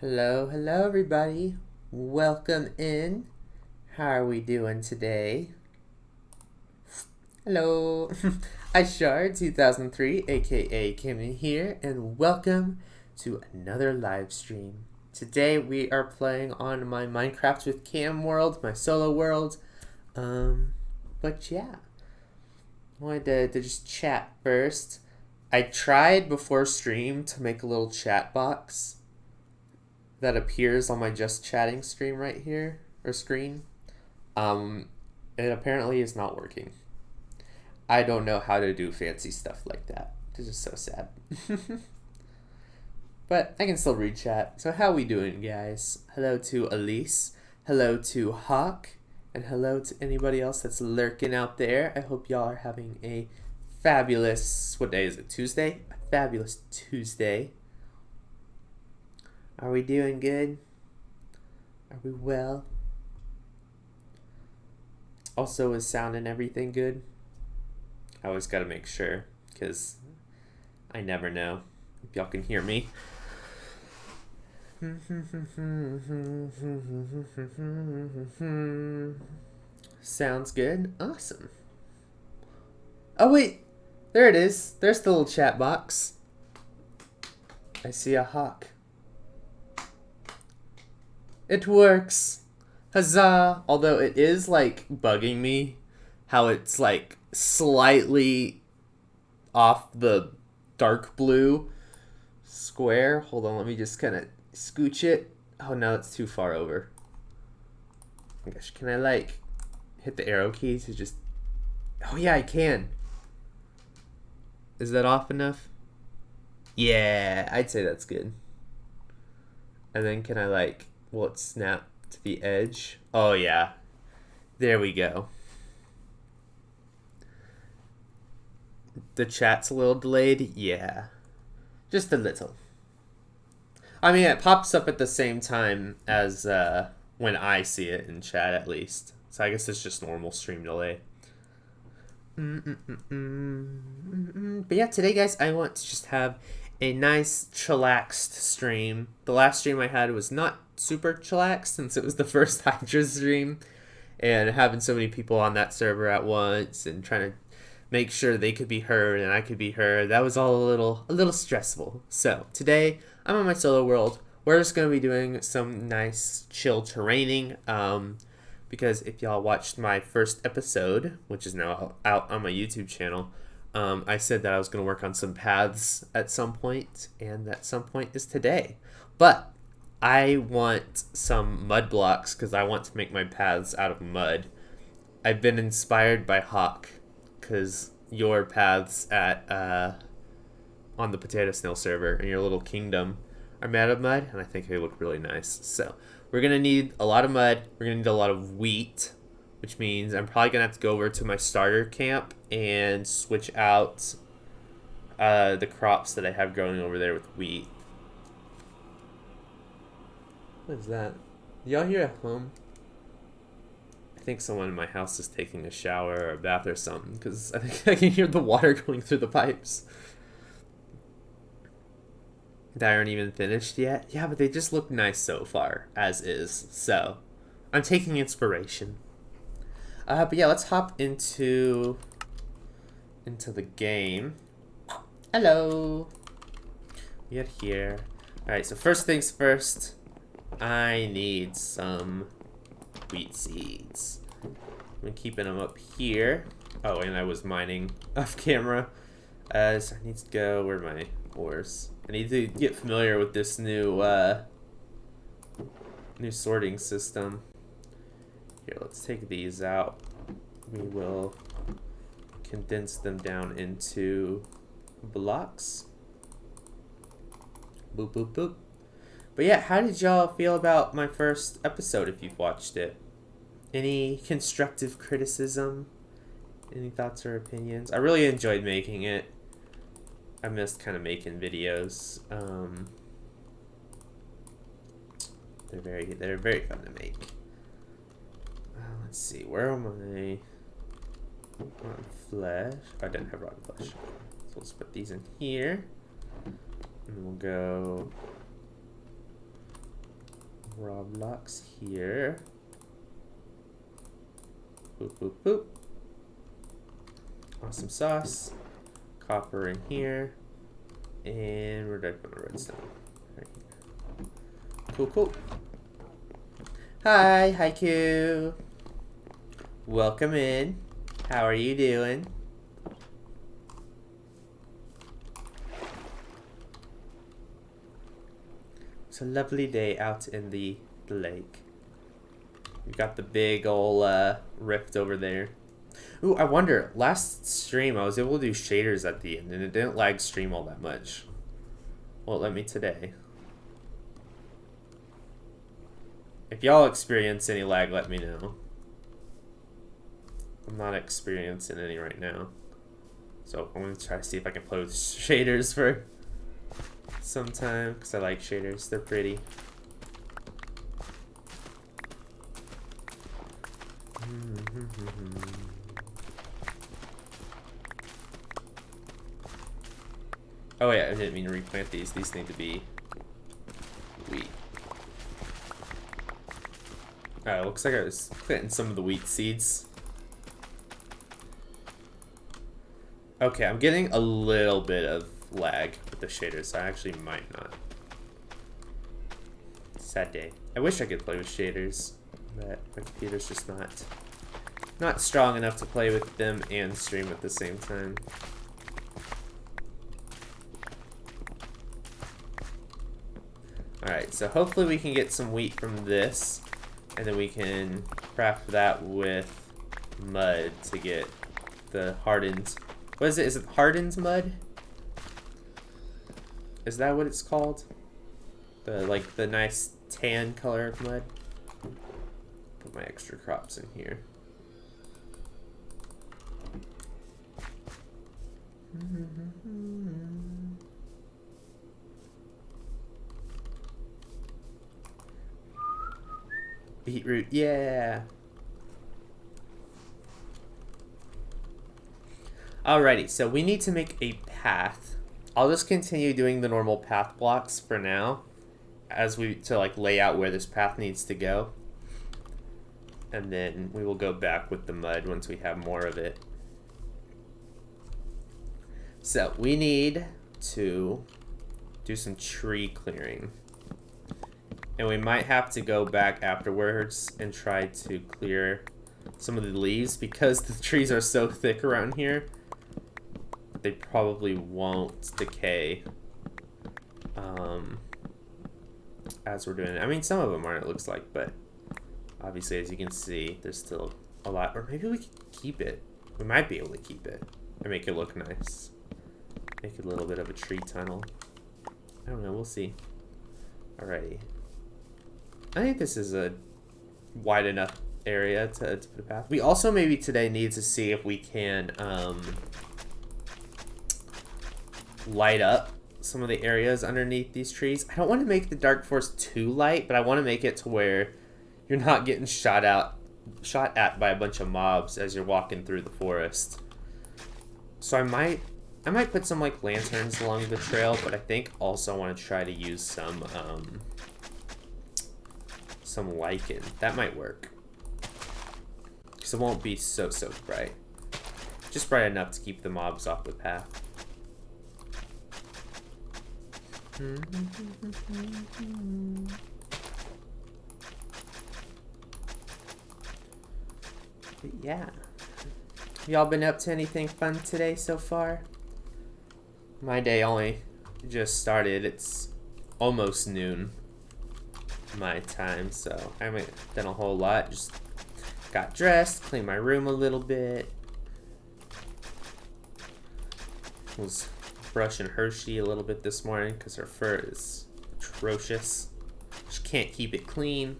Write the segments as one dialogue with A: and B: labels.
A: Hello, hello everybody. Welcome in. How are we doing today? Hello. 𝗦𝗢𝗖𝗜𝗔𝗟𝗦, aka Camden here, and welcome to another live stream. Today we are playing on my Minecraft with Cam world, my solo world. But yeah. I wanted to just chat first. I tried before stream to make a little chat box that appears on my just chatting stream right here, or screen. It apparently is not working. I don't know how to do fancy stuff like that. It's just so sad. But I can still read chat. So how we doing, guys? Hello to Elise. Hello to Hawk. And hello to anybody else that's lurking out there. I hope y'all are having a fabulous, what day is it, Tuesday? A fabulous Tuesday. Are we doing good? Are we well? Also, is sound and everything good? I always gotta make sure, because I never know if y'all can hear me. Sounds good. Awesome. Oh, wait. There it is. There's the little chat box. I see a hawk. It works. Huzzah. Although it is, like, bugging me how it's, like, slightly off the dark blue square. Hold on, let me just kind of scooch it. Oh, no, it's too far over. Oh, gosh, can I, like, hit the arrow keys to just... Oh, yeah, I can. Is that off enough? Yeah, I'd say that's good. And then can I, like... Will it snap to the edge? Oh, yeah. There we go. The chat's a little delayed? Yeah. Just a little. I mean, it pops up at the same time as when I see it in chat, at least. So I guess it's just normal stream delay. But yeah, today, guys, I want to just have a nice, chillaxed stream. The last stream I had was not super chillaxed since it was the first Hydra stream, and having so many people on that server at once and trying to make sure they could be heard and I could be heard, that was all a little stressful. So today I'm on my solo world. We're just gonna be doing some nice chill terraining, because if y'all watched my first episode, which is now out on my YouTube channel, I said that I was going to work on some paths at some point, and that some point is today. But I want some mud blocks because I want to make my paths out of mud. I've been inspired by Hawk because your paths at on the 𝗦𝗢𝗖𝗜𝗔𝗟𝗦 server in your little kingdom are made out of mud, and I think they look really nice. So we're going to need a lot of mud. We're going to need a lot of wheat, which means I'm probably going to have to go over to my starter camp and switch out the crops that I have growing over there with wheat. What is that? Y'all hear at home? I think someone in my house is taking a shower or a bath or something, because I think I can hear the water going through the pipes. That aren't even finished yet. Yeah, but they just look nice so far, as is. So, I'm taking inspiration. But yeah, let's hop into the game. Hello. We are here. Alright, so first things first, I need some wheat seeds. I'm keeping them up here. Oh, and I was mining off camera. So I need to go, where are my ores? I need to get familiar with this new sorting system. Here, let's take these out. We will condense them down into blocks. Boop, boop, boop. But yeah, how did y'all feel about my first episode if you've watched it? Any constructive criticism? Any thoughts or opinions? I really enjoyed making it. I missed kind of making videos. They're very fun to make. Let's see, where am I? Rotten flesh. Oh, I didn't have rotten flesh. So let's put these in here. And we'll go Raw blocks here. Boop, boop, boop. Awesome sauce. Copper in here. And where did I put my redstone? Right here. Cool, cool. Hi, Haiku. Welcome in. How are you doing? It's a lovely day out in the lake. We got the big ol' rift over there. Ooh, I wonder, last stream I was able to do shaders at the end and it didn't lag stream all that much. Well, it let me today. If y'all experience any lag, let me know. I'm not experiencing any right now. So I'm gonna try to see if I can play with shaders for some time, because I like shaders, they're pretty. Oh yeah, I didn't mean to replant these. These need to be wheat. Alright, looks like I was planting some of the wheat seeds. Okay, I'm getting a little bit of lag with the shaders, so I actually might not. Sad day. I wish I could play with shaders, but my computer's just not strong enough to play with them and stream at the same time. Alright, so hopefully we can get some wheat from this, and then we can craft that with mud to get the hardened... What is it? Is it 𝗦𝗦𝗧𝗛𝗏 mud? Is that what it's called? The nice tan color of mud? Put my extra crops in here. Beetroot, yeah! Alrighty, so we need to make a path. I'll just continue doing the normal path blocks for now, to like lay out where this path needs to go. And then we will go back with the mud once we have more of it. So we need to do some tree clearing. And we might have to go back afterwards and try to clear some of the leaves because the trees are so thick around here. They probably won't decay as we're doing it. I mean, some of them aren't, it looks like, but obviously, as you can see, there's still a lot. Or maybe we can keep it. We might be able to keep it and make it look nice. Make it a little bit of a tree tunnel. I don't know, we'll see. Alrighty. I think this is a wide enough area to put a path. We also maybe today need to see if we can light up some of the areas underneath these trees. I don't want to make the dark forest too light, but I want to make it to where you're not getting shot at by a bunch of mobs as you're walking through the forest. So I might put some like lanterns along the trail, but I think also I want to try to use some lichen. That might work. Because it won't be so bright. Just bright enough to keep the mobs off the path. But yeah. Y'all been up to anything fun today so far? My day only just started. It's almost noon my time, so I haven't done a whole lot. Just got dressed, cleaned my room a little bit. Was brushing Hershey a little bit this morning because her fur is atrocious. She can't keep it clean.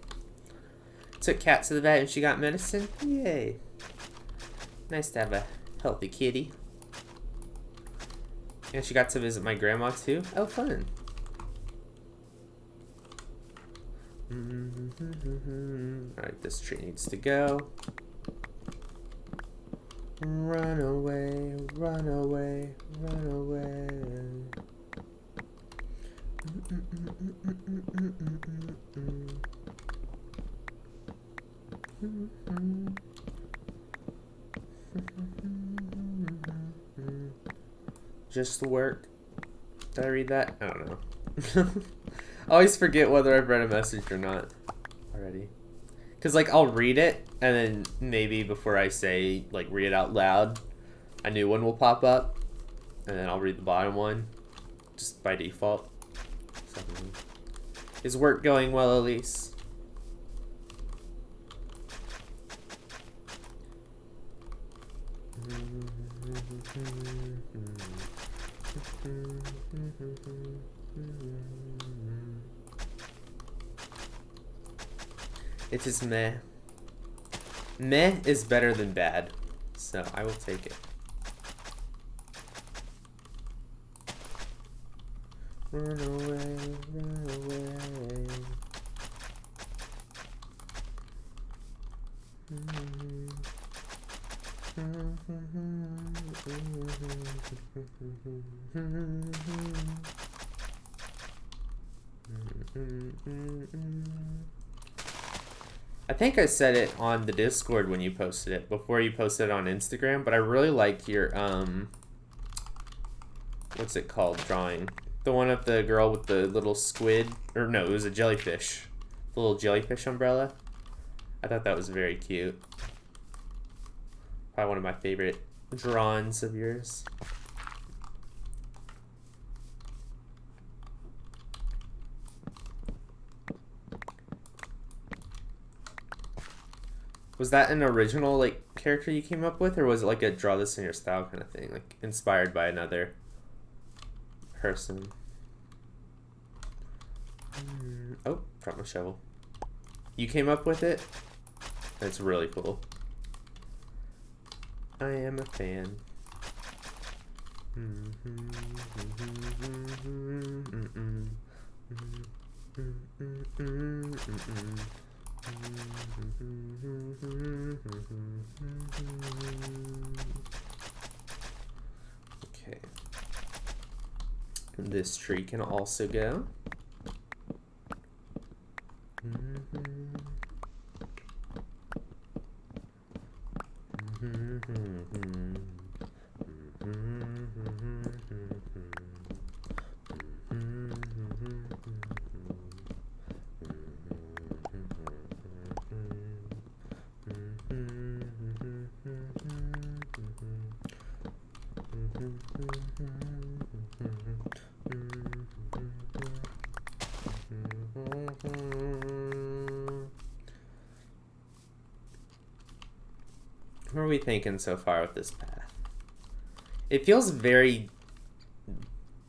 A: Took Kat to the vet and she got medicine. Yay. Nice to have a healthy kitty. And she got to visit my grandma too. Oh, fun. Alright, this tree needs to go. Run away, run away, run away. Just work. Did I read that? I don't know. I always forget whether I've read a message or not already. Because, like, I'll read it, and then maybe before I say, like, read it out loud, a new one will pop up, and then I'll read the bottom one, just by default. So, is work going well, Elise? It is meh. Meh is better than bad, so I will take it. Run away, run away. I think I said it on the Discord when you posted it, before you posted it on Instagram, but I really like your, what's it called, drawing? The one of the girl with the little squid, or no, it was a jellyfish. The little jellyfish umbrella. I thought that was very cute. Probably one of my favorite drawings of yours. Was that an original, like, character you came up with, or was it like a draw this in your style kind of thing, like inspired by another person? Oh, dropped my shovel. You came up with it? That's really cool. I am a fan. Okay. And this tree can also go. What are we thinking so far with this path? It feels very,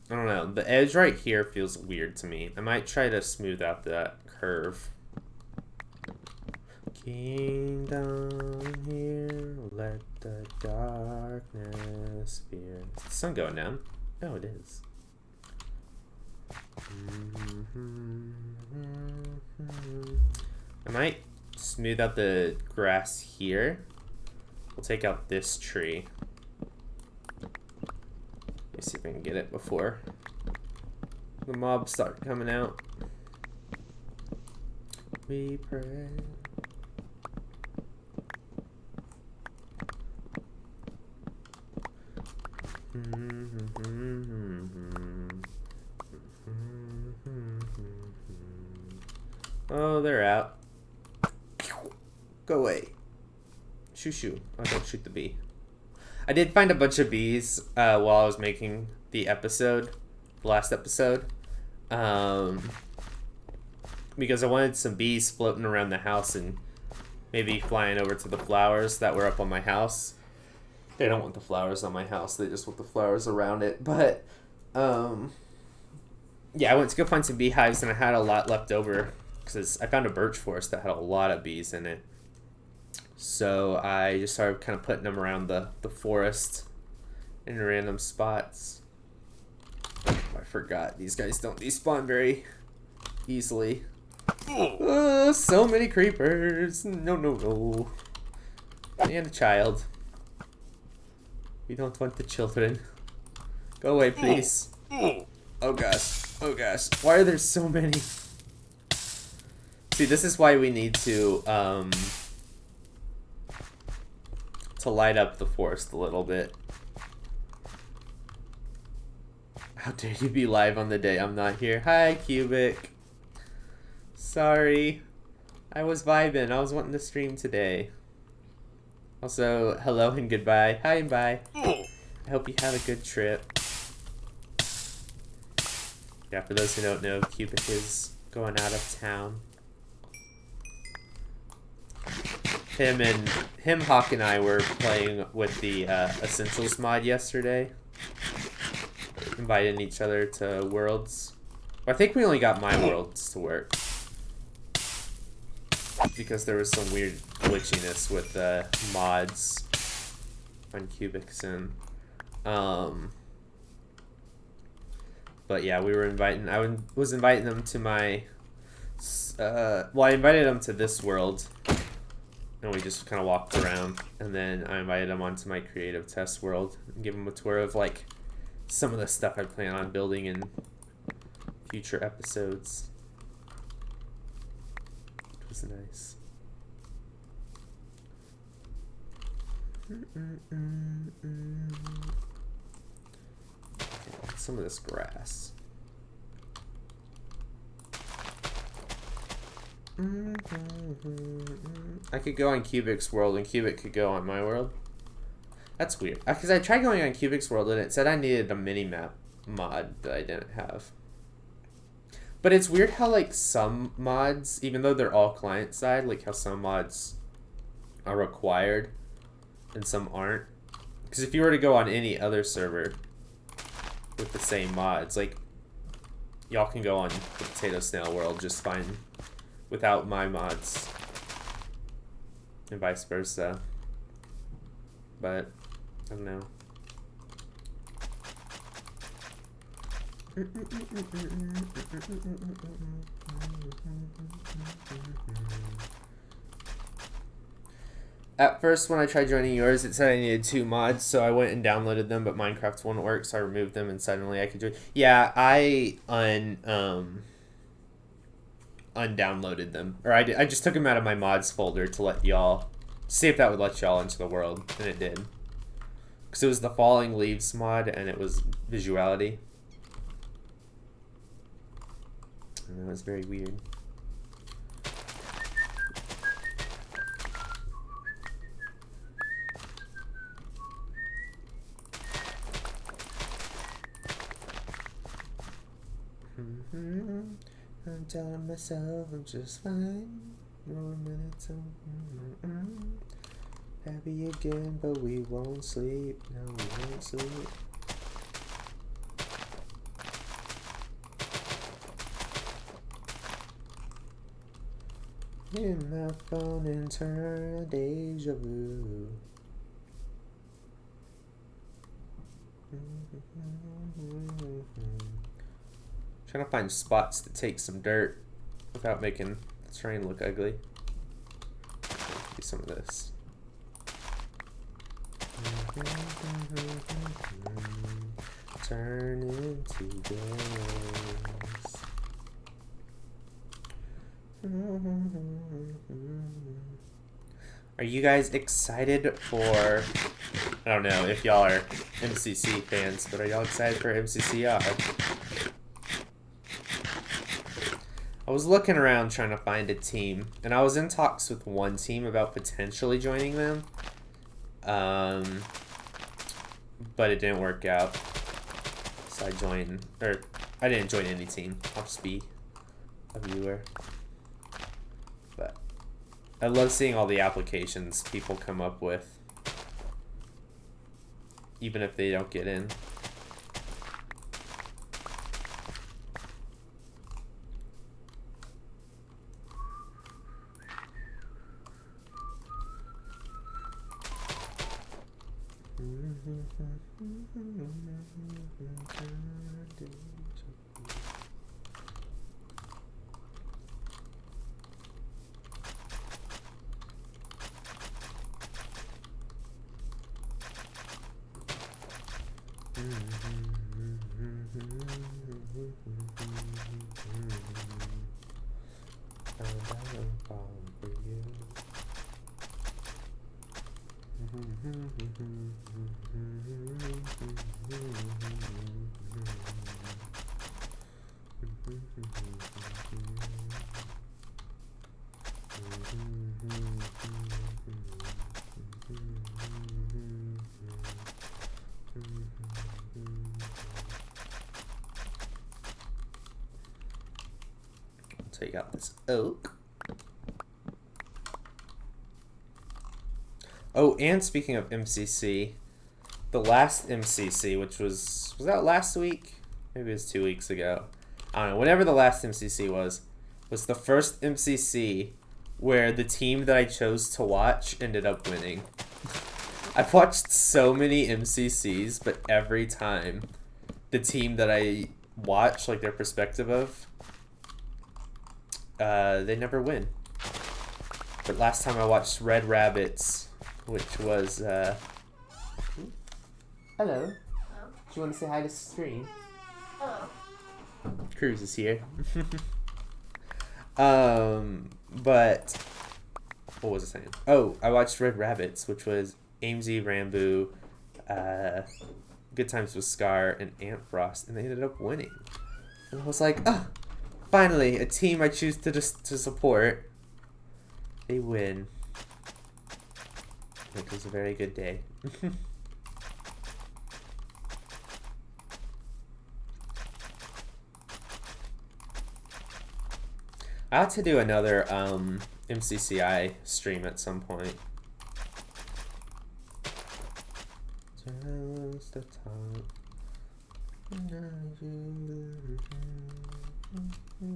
A: I don't know, the edge right here feels weird to me. I might try to smooth out that curve. King down here, let the darkness fear. Is the sun going down? Oh, it is. I might smooth out the grass here. We'll take out this tree. Let me see if I can get it before the mobs start coming out. We pray. Oh, they're out. Go away. Shoo shoo. Oh, don't shoot the bee. I did find a bunch of bees while I was making the episode, the last episode. Because I wanted some bees floating around the house and maybe flying over to the flowers that were up on my house. They don't want the flowers on my house, they just want the flowers around it. But, yeah, I went to go find some beehives and I had a lot left over because I found a birch forest that had a lot of bees in it. So I just started kind of putting them around the forest in random spots. I forgot, these guys don't despawn very easily. So many creepers. No, no, no. And a child. We don't want the children. Go away, please. Oh gosh. Oh gosh. Why are there so many? See, this is why we need to to light up the forest a little bit. How dare you be live on the day I'm not here? Hi, Cubic. Sorry. I was vibing. I was wanting to stream today. Also, hello and goodbye. Hi and bye. I hope you have a good trip. Yeah, for those who don't know, Cubic is going out of town. Hawk and I were playing with the Essentials mod yesterday. Inviting each other to worlds. I think we only got my worlds to work. Because there was some weird glitchiness with the mods on 𝗦𝗢𝗖𝗜𝗔𝗟𝗦. But yeah, we were inviting. I was inviting them to my. Well, I invited them to this world, and we just kind of walked around. And then I invited them onto my creative test world and give them a tour of like some of the stuff I plan on building in future episodes. It was nice. Some of this grass. I could go on Cubic's world and Cubic could go on my world. That's weird. Because I tried going on Cubic's world and it said I needed a mini-map mod that I didn't have. But it's weird how like some mods, even though they're all client-side, like how some mods are required and some aren't. Because if you were to go on any other server with the same mods, like y'all can go on the Potato Snail world just fine without my mods and vice versa. But I don't know. At first, when I tried joining yours, it said I needed 2 mods, so I went and downloaded them, but Minecraft wouldn't work, so I removed them, and suddenly I could join. Yeah, I undownloaded them. Or I just took them out of my mods folder to let y'all, see if that would let y'all into the world, and it did. Because it was the Falling Leaves mod, and it was visuality. And that was very weird. I'm telling myself I'm just fine. No minutes happy again, but we won't sleep. No, we won't sleep. In my phone and turn deja vu. Trying to find spots to take some dirt without making the terrain look ugly. Do some of this. Turn into days. Are you guys excited for, I don't know if y'all are MCC fans, but are y'all excited for MCCR? I was looking around trying to find a team, and I was in talks with one team about potentially joining them, but it didn't work out, so I didn't join any team. I'll just be a viewer. But I love seeing all the applications people come up with, even if they don't get in. Take out this oak. Oh, and speaking of MCC, the last MCC, which was that last week? Maybe it was 2 weeks ago. I don't know. Whenever the last MCC was the first MCC where the team that I chose to watch ended up winning. I've watched so many MCCs, but every time the team that I watch, like their perspective of, they never win. But last time I watched 𝗦𝗦𝗧𝗦𝗦𝗏𝗏𝗧𝗏, which was, hello.
B: Hello.
A: Do you want to say hi to the stream?
B: Hello.
A: Cruz is here. But what was I saying? Oh, I watched 𝗦𝗦𝗧𝗏𝗏𝗧𝗏, which was 𝗦𝗦𝗏𝗏𝗧𝗏𝗏, Good Times with Scar and Ant Frost, and they ended up winning. And I was like, oh, finally, a team I choose to support. They win. It was a very good day. I ought to do another MCCI stream at some point. Just a time.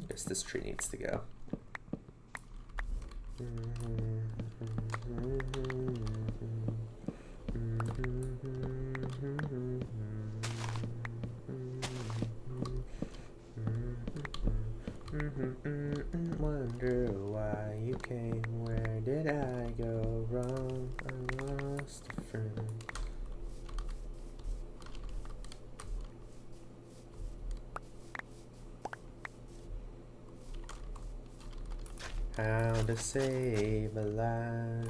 A: Guess this tree needs to go. Wonder why you came, where did I go wrong? I lost a friend. How to save a life.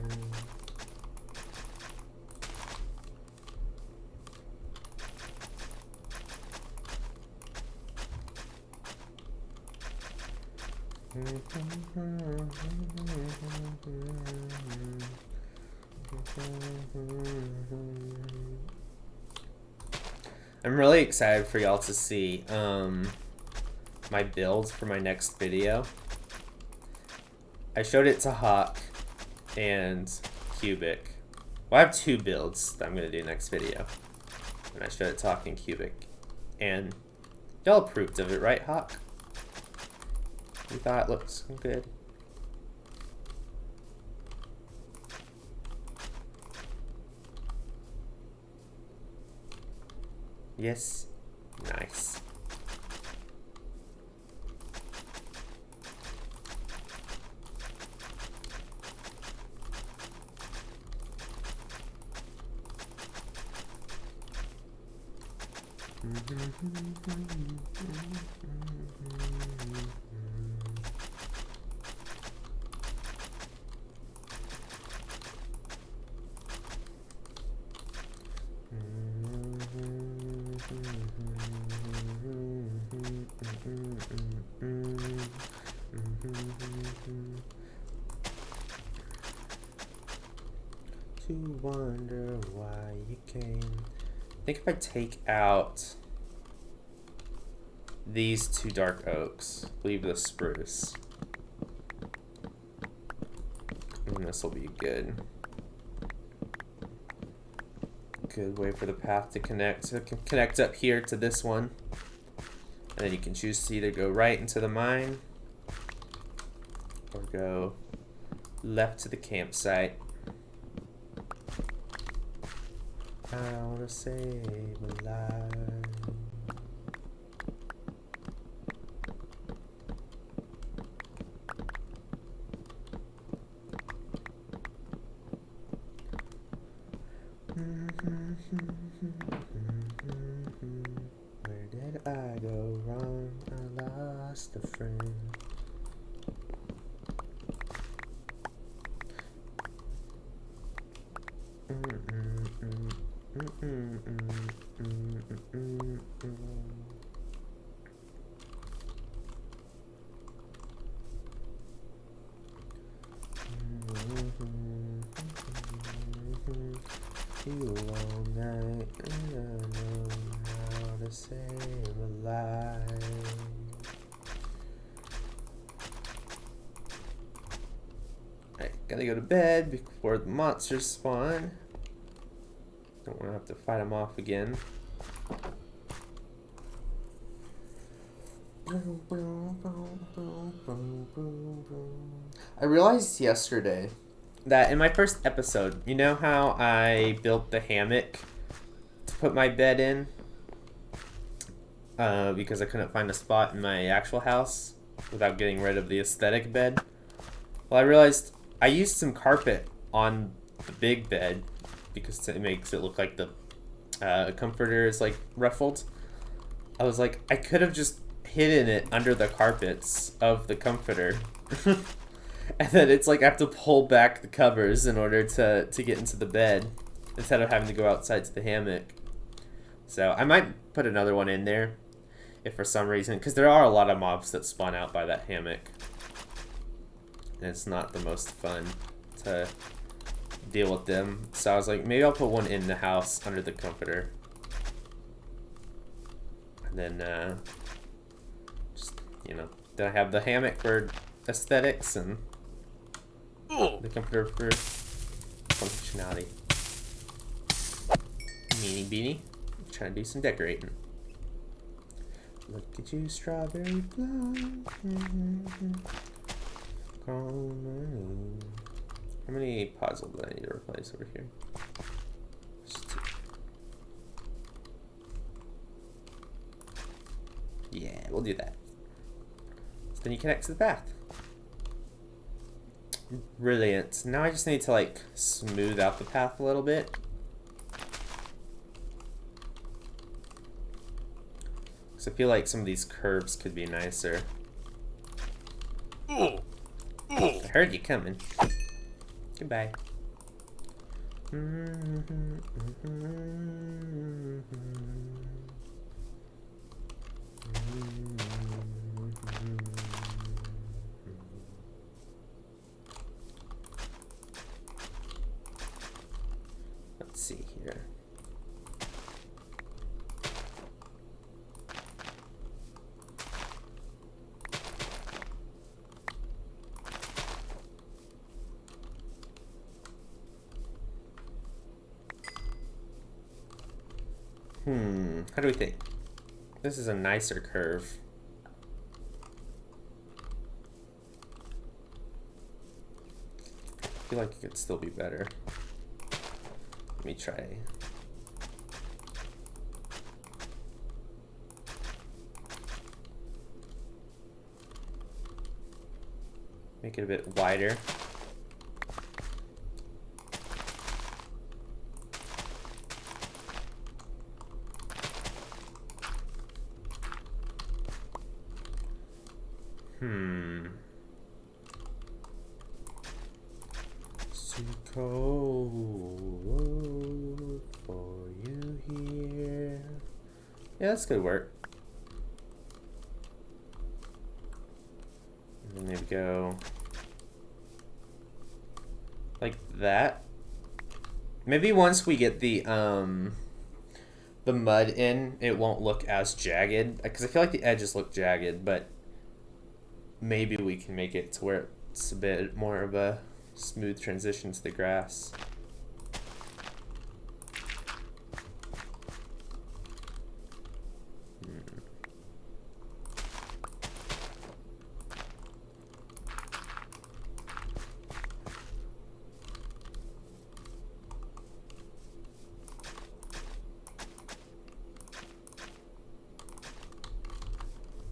A: I'm really excited for y'all to see my builds for my next video. I showed it to Hawk and Cubic. Well, I have 2 builds that I'm going to do next video. And I showed it to Hawk and Cubic. And y'all approved of it, right, Hawk? You thought it looks good. Yes. Nice. To wonder why you came. I think if I take out these 2 dark oaks, leave the spruce, and this will be good. Good way for the path to connect. So it can connect up here to this one, and then you can choose to either go right into the mine or go left to the campsite. How to save a life. Where did I go wrong? I lost a friend. night, and I know how to save a life. Alright, gotta go to bed before the monsters spawn. Don't want to have to fight them off again. I realized yesterday that in my first episode, you know how I built the hammock to put my bed in? Because I couldn't find a spot in my actual house without getting rid of the aesthetic bed. Well, I realized I used some carpet on the big bed because it makes it look like the comforter is like ruffled. I was like, I could have just hidden it under the carpets of the comforter. And then it's like I have to pull back the covers in order to get into the bed instead of having to go outside to the hammock. So I might put another one in there if for some reason, because there are a lot of mobs that spawn out by that hammock. And it's not the most fun to deal with them. So I was like, maybe I'll put one in the house under the comforter. And then, just, you know, then I have the hammock for aesthetics and the comforter for functionality. Meanie beanie. Trying to do some decorating. Look at you, strawberry blonde. Call my name. How many puzzles do I need to replace over here? Just 2. Yeah, we'll do that. So then you can exit the path. Brilliant. Now I just need to like smooth out the path a little bit. I feel like some of these curves could be nicer. I heard you coming. Goodbye. Let's see here. How do we think? This is a nicer curve. I feel like it could still be better. Let me try. Make it a bit wider. So cold for you here. Yeah, that's good work. And then maybe go like that. Maybe once we get the mud in, it won't look as jagged. Because I feel like the edges look jagged, but maybe we can make it to where it's a bit more of a smooth transition to the grass.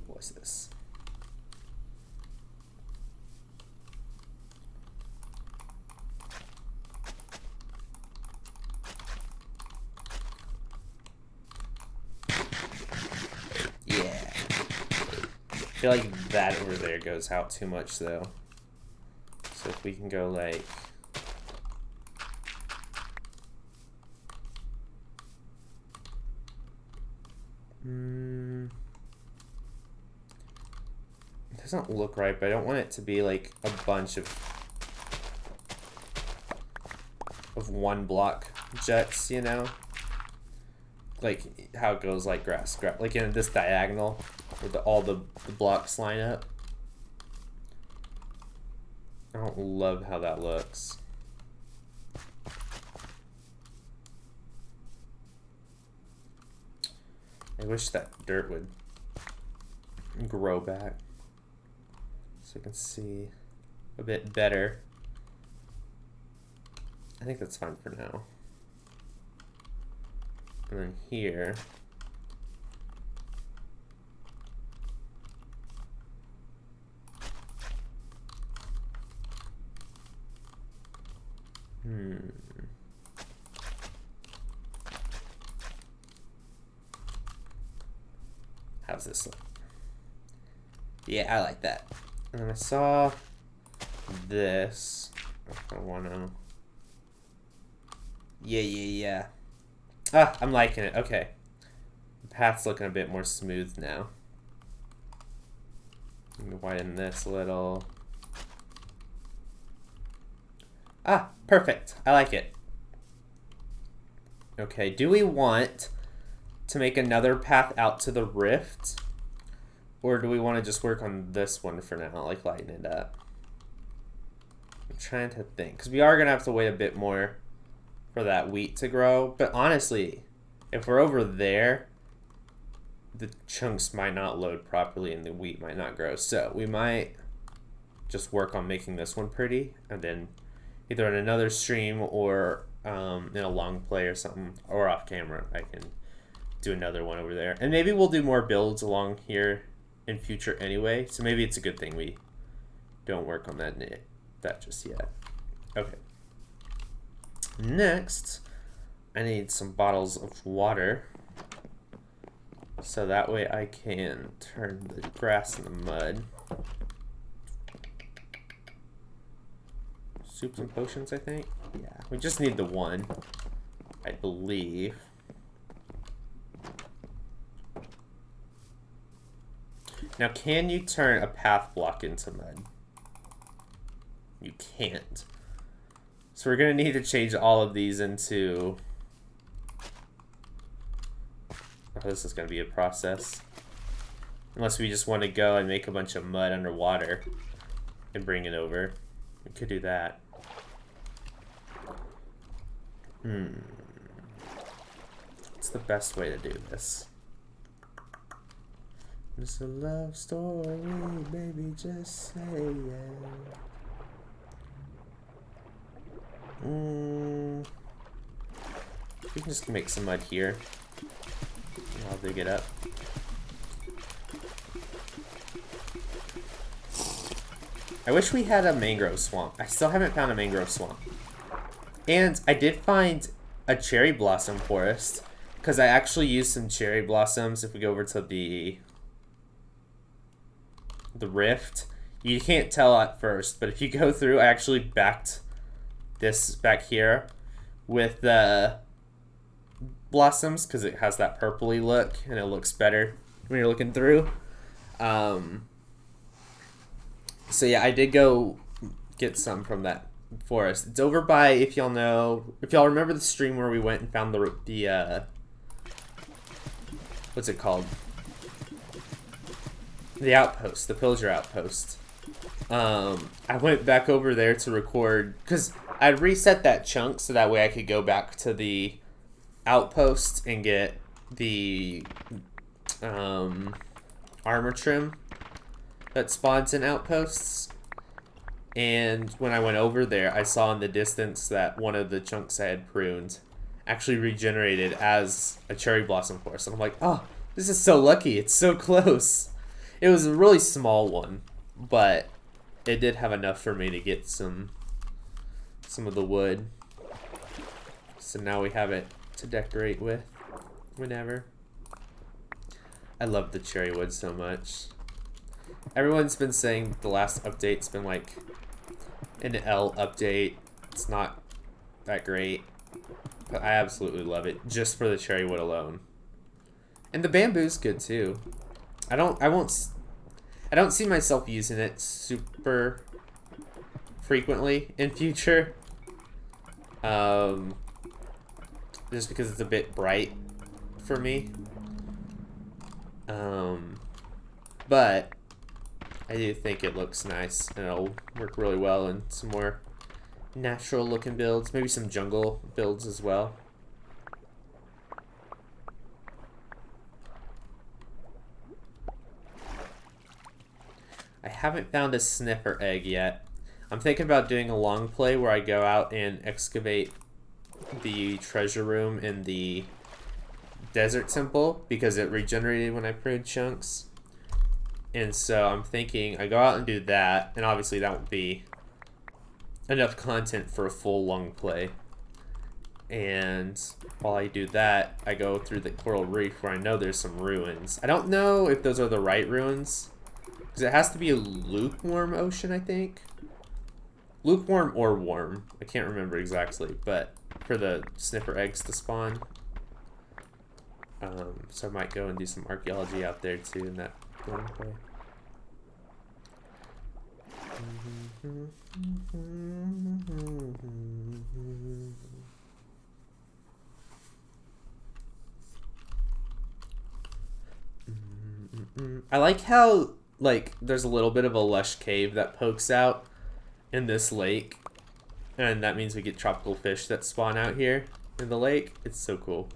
A: What's this? Yeah. I feel like that over there goes out too much though. So if we can go like it doesn't look right, but I don't want it to be like a bunch of one block jets, you know? like how it goes like grass, like in this diagonal where all the blocks line up. I don't love how that looks. I wish that dirt would grow back so you can see a bit better. I think that's fine for now. And then here, how's this look? Yeah, I like that. And then I saw this. I wanna. Yeah. Ah, I'm liking it. Okay. The path's looking a bit more smooth now. I'm gonna widen this a little. Ah, perfect. I like it. Okay, do we want to make another path out to the rift? Or do we want to just work on this one for now, like lighten it up? I'm trying to think, because we are going to have to wait a bit more for that wheat to grow. But honestly, if we're over there, the chunks might not load properly and the wheat might not grow. So we might just work on making this one pretty, and then either in another stream or in a long play or something, or off camera, I can do another one over there. And maybe we'll do more builds along here in future anyway, so maybe it's a good thing we don't work on that just yet. Okay. Next, I need some bottles of water, so that way I can turn the grass into mud. Soups and potions, I think. Yeah, we just need the one, I believe. Now, can you turn a path block into mud? You can't. So we're going to need to change all of these into... Oh, this is going to be a process. Unless we just want to go and make a bunch of mud underwater and bring it over. We could do that. What's the best way to do this? It's a love story, baby, just say yeah. We can just make some mud here. I'll dig it up. I wish we had a mangrove swamp. I still haven't found a mangrove swamp. And I did find a cherry blossom forest, because I actually used some cherry blossoms. If we go over to the rift, you can't tell at first, but if you go through, I actually backed this back here with the blossoms because it has that purpley look and it looks better when you're looking through. So yeah, I did go get some from that forest. It's over by, if y'all remember the stream where we went and found the what's it called? The outpost, the pillager outpost. I went back over there to record because I reset that chunk so that way I could go back to the outpost and get the armor trim that spawns in outposts. And when I went over there, I saw in the distance that one of the chunks I had pruned actually regenerated as a cherry blossom forest. And I'm like, oh, this is so lucky. It's so close. It was a really small one, but it did have enough for me to get some of the wood. So now we have it to decorate with whenever. I love the cherry wood so much. Everyone's been saying the last update's been like an L update. It's not that great, but I absolutely love it just for the cherry wood alone. And the bamboo's good too. I don't see myself using it super frequently in future. Just because it's a bit bright for me. But I do think it looks nice, and it'll work really well in some more natural looking builds, maybe some jungle builds as well. I haven't found a sniffer egg yet. I'm thinking about doing a long play where I go out and excavate the treasure room in the desert temple because it regenerated when I pruned chunks. And so I'm thinking I go out and do that, and obviously that won't be enough content for a full long play. And while I do that, I go through the coral reef where I know there's some ruins. I don't know if those are the right ruins, because it has to be a lukewarm ocean, I think. Lukewarm or warm. I can't remember exactly, but for the sniffer eggs to spawn. So I might go and do some archaeology out there too in that long play. I like how, like, there's a little bit of a lush cave that pokes out in this lake, and that means we get tropical fish that spawn out here in the lake. It's so cool.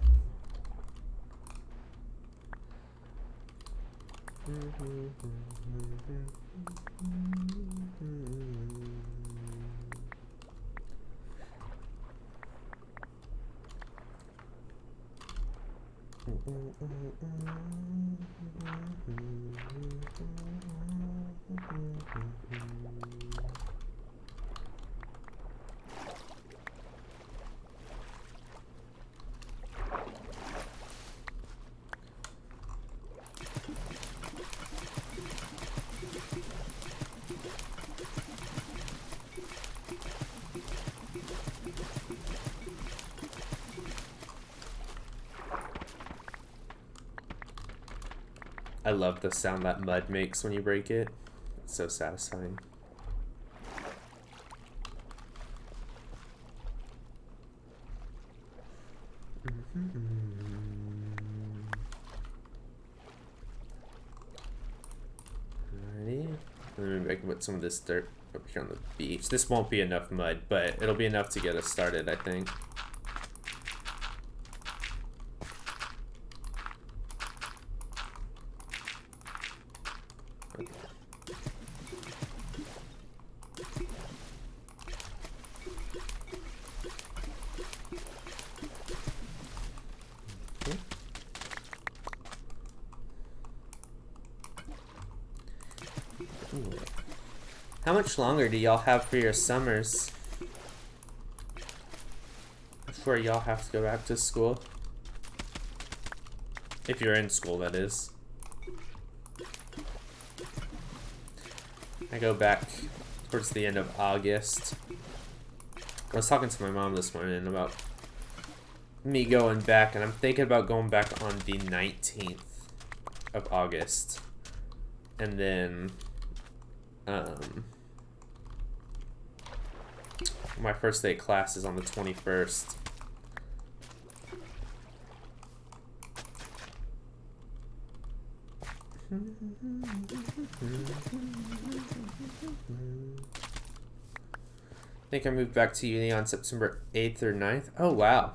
A: I love the sound that mud makes when you break it. It's so satisfying. Alrighty. Maybe I can put some of this dirt up here on the beach. This won't be enough mud, but it'll be enough to get us started, I think. How much longer do y'all have for your summers before y'all have to go back to school? If you're in school, that is. I go back towards the end of August. I was talking to my mom this morning about me going back, and I'm thinking about going back on the 19th of August. And then my first day of class is on the 21st. I think I moved back to uni on September 8th or 9th. Oh, wow.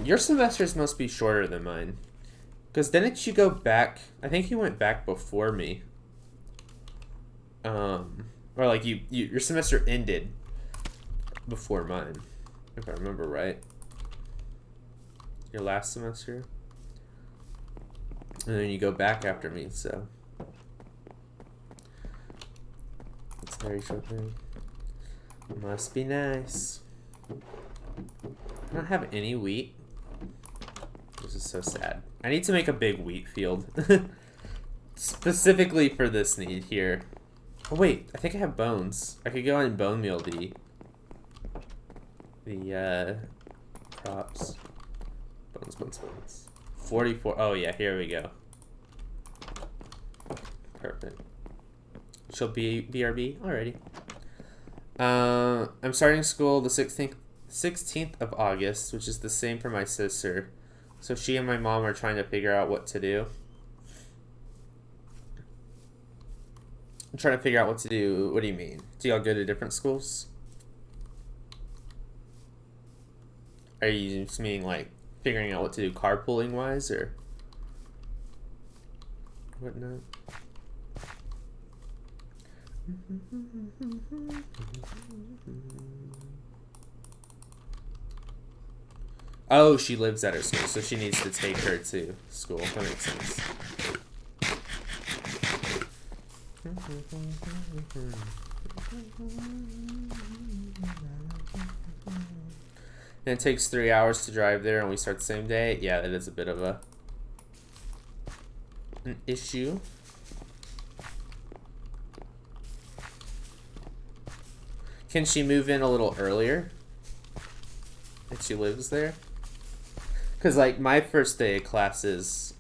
A: Your semesters must be shorter than mine. Because didn't you go back? I think you went back before me. Or like your semester ended before mine, if I remember right. Your last semester. And then you go back after me, so. It's very short thing. Must be nice. I don't have any wheat. This is so sad. I need to make a big wheat field. Specifically for this need here. Oh wait, I think I have bones. I could go and bone meal the crops. Bones. 44. Oh yeah, here we go. Perfect. She'll be BRB already. I'm starting school the 16th 16th of August, which is the same for my sister. So she and my mom are trying to figure out what to do. I'm trying to figure out what to do. What do you mean? Do y'all go to different schools? Are you just meaning like figuring out what to do carpooling wise or whatnot? Oh, she lives at her school, so she needs to take her to school. That makes sense. And it takes 3 hours to drive there, and we start the same day. Yeah, that is a bit of an issue. Can she move in a little earlier if she lives there? Because, like, my first day of classes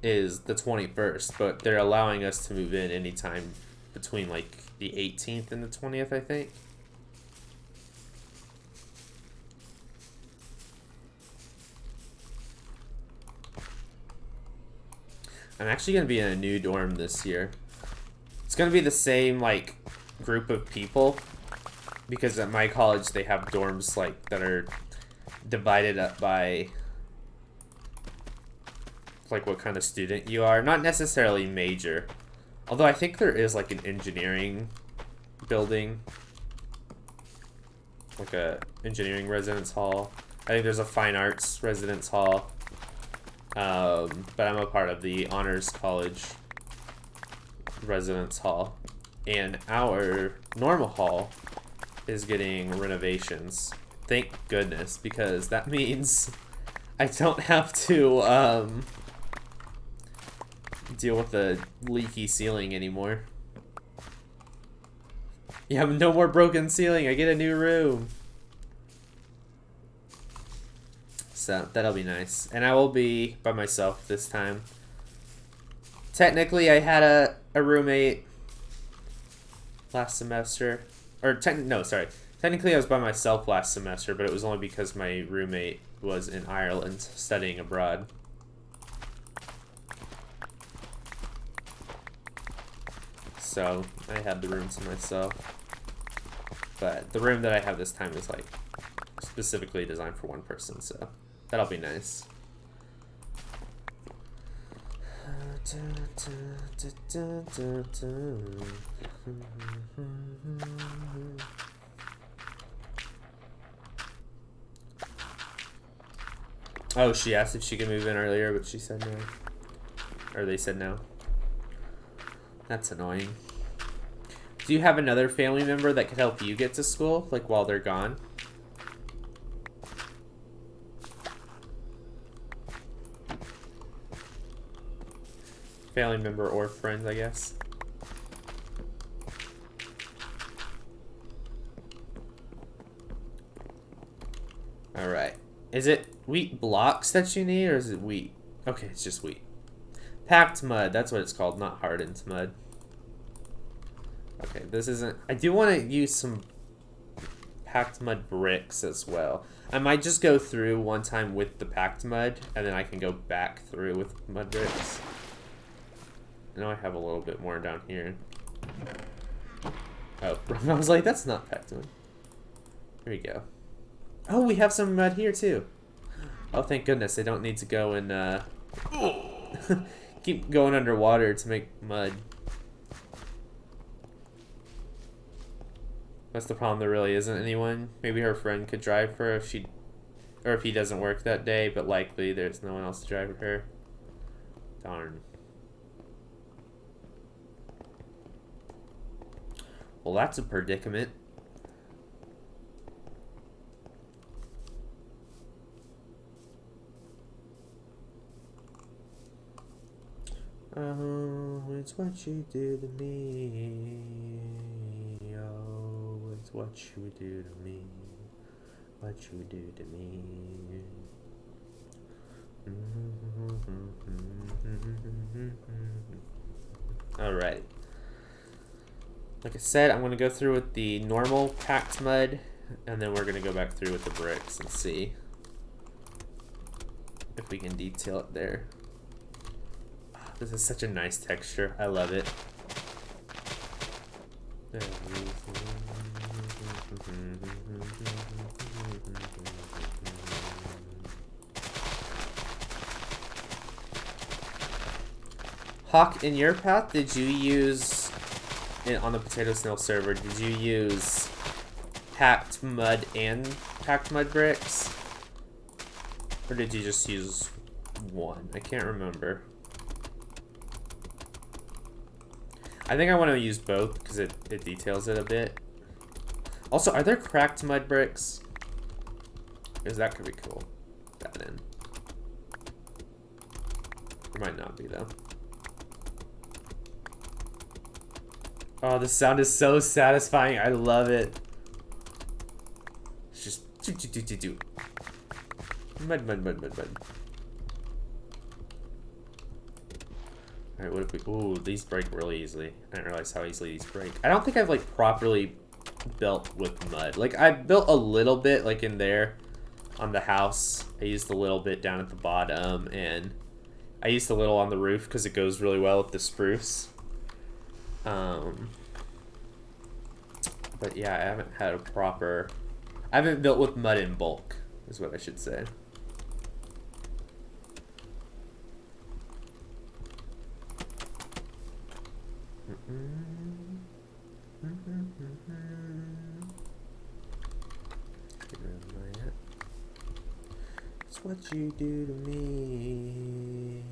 A: is the 21st, but they're allowing us to move in anytime between, like, the 18th and the 20th, I think. I'm actually going to be in a new dorm this year. It's going to be the same, like, group of people, because at my college they have dorms, like, that are divided up by, like, what kind of student you are. Not necessarily major. Although I think there is, like, an engineering building. Like a engineering residence hall. I think there's a fine arts residence hall. But I'm a part of the honors college residence hall. And our normal hall is getting renovations. Thank goodness, because that means I don't have to deal with the leaky ceiling anymore. You have no more broken ceiling. I get a new room. So that'll be nice. And I will be by myself this time. Technically, I had a roommate last semester. Or, technically I was by myself last semester, but it was only because my roommate was in Ireland studying abroad. So I had the room to myself. But the room that I have this time is, like, specifically designed for one person, so that'll be nice. Oh, she asked if she could move in earlier, but she said no. Or they said no. That's annoying. Do you have another family member that could help you get to school, like, while they're gone? Family member or friend, I guess. Alright. Is it wheat blocks that you need, or is it wheat? Okay, it's just wheat. Packed mud, that's what it's called, not hardened mud. Okay, this isn't... I do want to use some packed mud bricks as well. I might just go through one time with the packed mud, and then I can go back through with mud bricks. I know I have a little bit more down here. Oh, I was like, that's not packed mud. Here we go. Oh, we have some mud here too. Oh, thank goodness. I don't need to go and keep going underwater to make mud. That's the problem. There really isn't anyone. Maybe her friend could drive her if she, or if he doesn't work that day, but likely there's no one else to drive her. Darn. Well, that's a predicament. Oh, it's what you do to me. Oh, it's what you do to me. What you do to me. Alright. Like I said, I'm going to go through with the normal packed mud, And then we're gonna go back through with the bricks and see if we can detail it there. Oh, this is such a nice texture. I love it. Hawk, in your path, did you use, on the Potato Snail server, did you use packed mud and packed mud bricks? Or did you just use one? I can't remember. I think I want to use both because it details it a bit. Also, are there cracked mud bricks? Because that could be cool. That in. There might not be though. Oh, the sound is so satisfying. I love it. It's just do. Mud. Alright, what if we... Ooh, these break really easily. I didn't realize how easily these break. I don't think I've, like, properly built with mud. Like, I built a little bit, like, in there on the house. I used a little bit down at the bottom, and I used a little on the roof because it goes really well with the spruce. But yeah, I haven't had a proper... I haven't built with mud in bulk, is what I should say. It's what you do to me.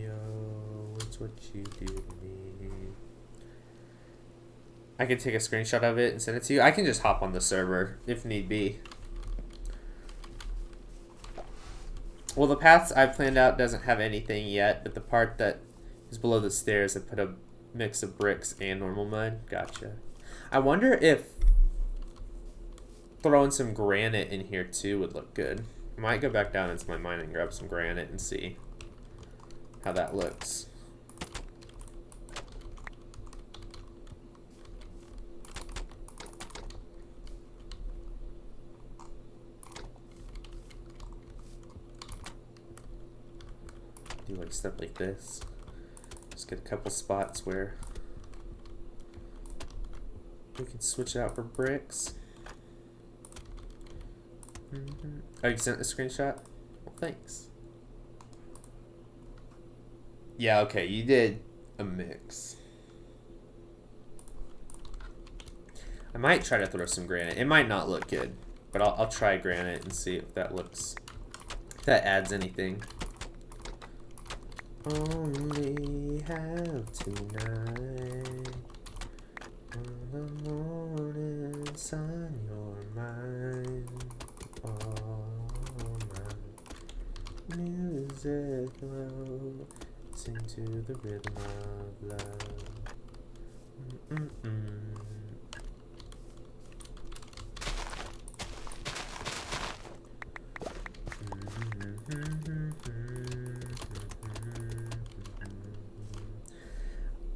A: Oh, it's what you do to me. I can take a screenshot of it and send it to you. I can just hop on the server if need be. Well, the paths I've planned out doesn't have anything yet, but the part that is below the stairs, I put a mix of bricks and normal mud. Gotcha. I wonder if throwing some granite in here too would look good. I might go back down into my mine and grab some granite and see how that looks. Do like stuff like this. Just get a couple spots where we can switch it out for bricks. Oh, you sent a screenshot? Well, thanks. Yeah, okay, you did a mix. I might try to throw some granite. It might not look good, but I'll try granite and see if that looks, if that adds anything. Only have tonight. On the morning sun, you're mine. All my music low, sing to the rhythm of love.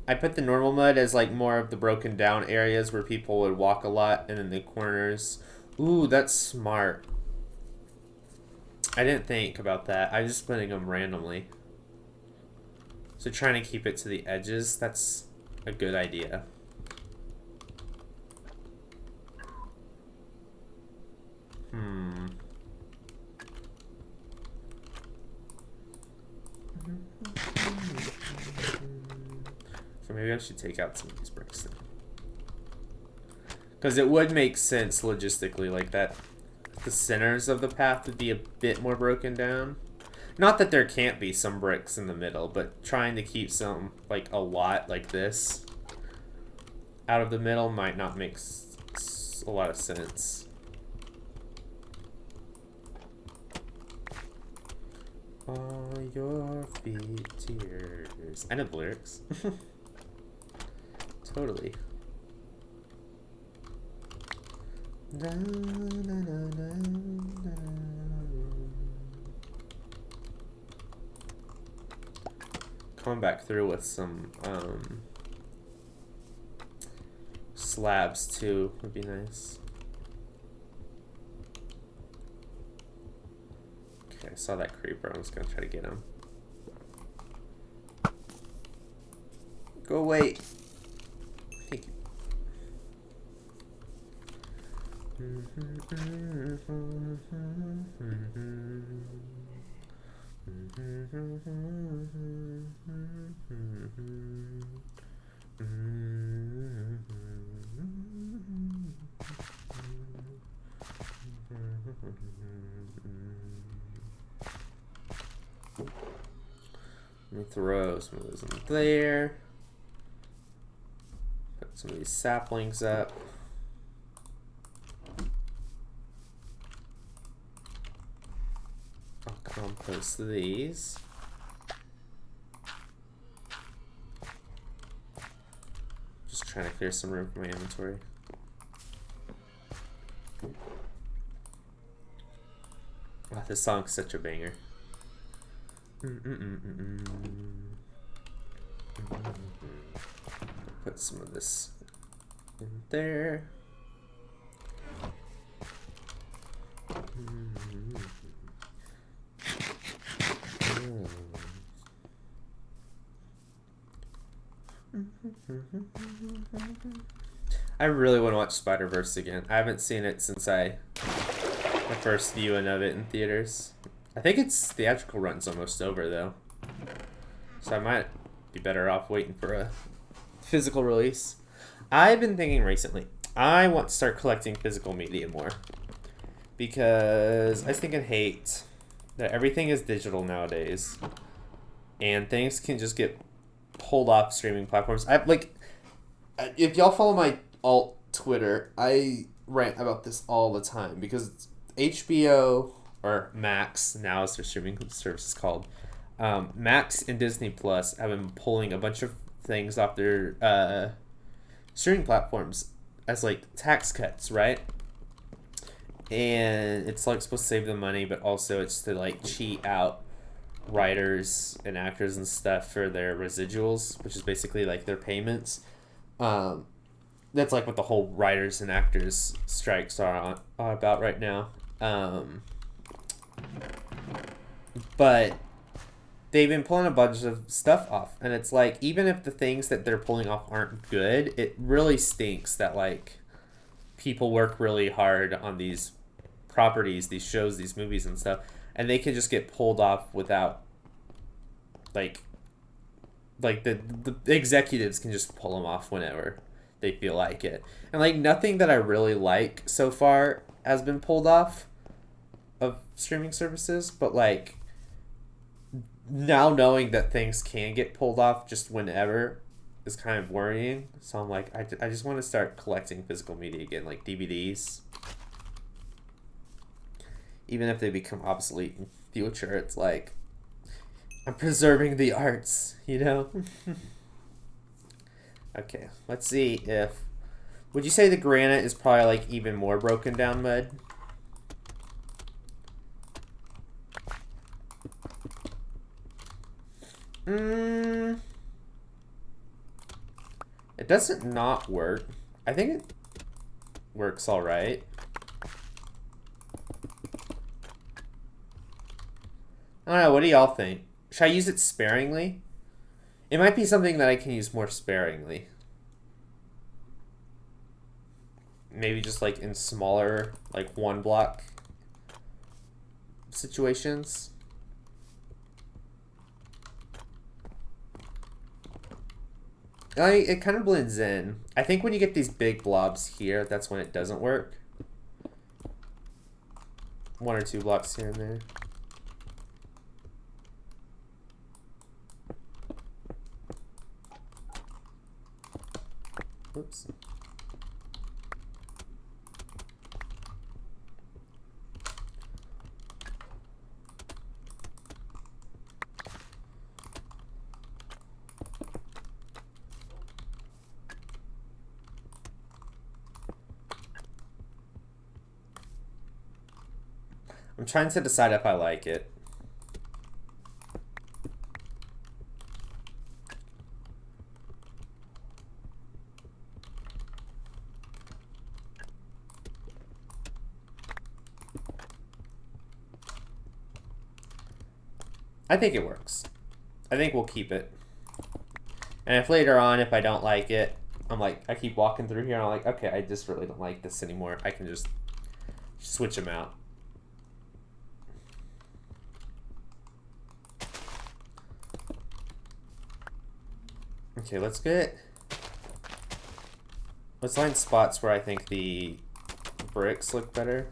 A: I put the normal mud as like more of the broken down areas where people would walk a lot, and then the corners. Ooh, that's smart. I didn't think about that. I'm just putting them randomly. So trying to keep it to the edges, that's a good idea. So maybe I should take out some of these bricks then. Because it would make sense logistically, like that. The centers of the path would be a bit more broken down. Not that there can't be some bricks in the middle, but trying to keep some, like a lot like this out of the middle might not make a lot of sense. All your feet tears. I know the lyrics. Totally. Na, na, na, na, na. Coming back through with some slabs too would be nice. Okay, I saw that creeper. I'm just gonna try to get him. Go away. Thank you. Let me throw some of those in there. Put some of these saplings up. I'll compost these. Just trying to clear some room for my inventory. Oh, this song's such a banger. Put some of this in there. I really want to watch Spider-Verse again. I haven't seen it since the first viewing of it in theaters. I think its theatrical run's almost over though, so I might be better off waiting for a physical release. I've been thinking recently, I want to start collecting physical media more, because I think I hate that everything is digital nowadays, and things can just get pulled off streaming platforms. If y'all follow my alt Twitter, I rant about this all the time, because HBO, or Max, now is their streaming service is called, Max and Disney Plus have been pulling a bunch of things off their streaming platforms as like tax cuts, right? And it's like supposed to save them money, but also it's to like cheat out writers and actors and stuff for their residuals, which is basically like their payments. That's like what the whole writers and actors strikes are about right now. But they've been pulling a bunch of stuff off, and it's like, even if the things that they're pulling off aren't good, it really stinks that like people work really hard on these properties, these shows, these movies and stuff, and they can just get pulled off without like the executives can just pull them off whenever they feel like it. And like nothing that I really like so far has been pulled off of streaming services, but like now knowing that things can get pulled off just whenever is kind of worrying. So I'm like, I just want to start collecting physical media again, like DVDs. Even if they become obsolete in future, it's like I'm preserving the arts, you know? Okay, let's see if... Would you say the granite is probably like even more broken down mud? It doesn't not work. I think it works all right. I don't know, what do y'all think? Should I use it sparingly? It might be something that I can use more sparingly. Maybe just like in smaller, like 1 block situations. It kind of blends in. I think when you get these big blobs here, that's when it doesn't work. 1 or 2 blocks here and there. Oops. I'm trying to decide if I like it. I think it works. I think we'll keep it. And if later on, if I don't like it, I'm like, I keep walking through here and I'm like, okay, I just really don't like this anymore. I can just switch them out. Okay, let's line spots where I think the bricks look better.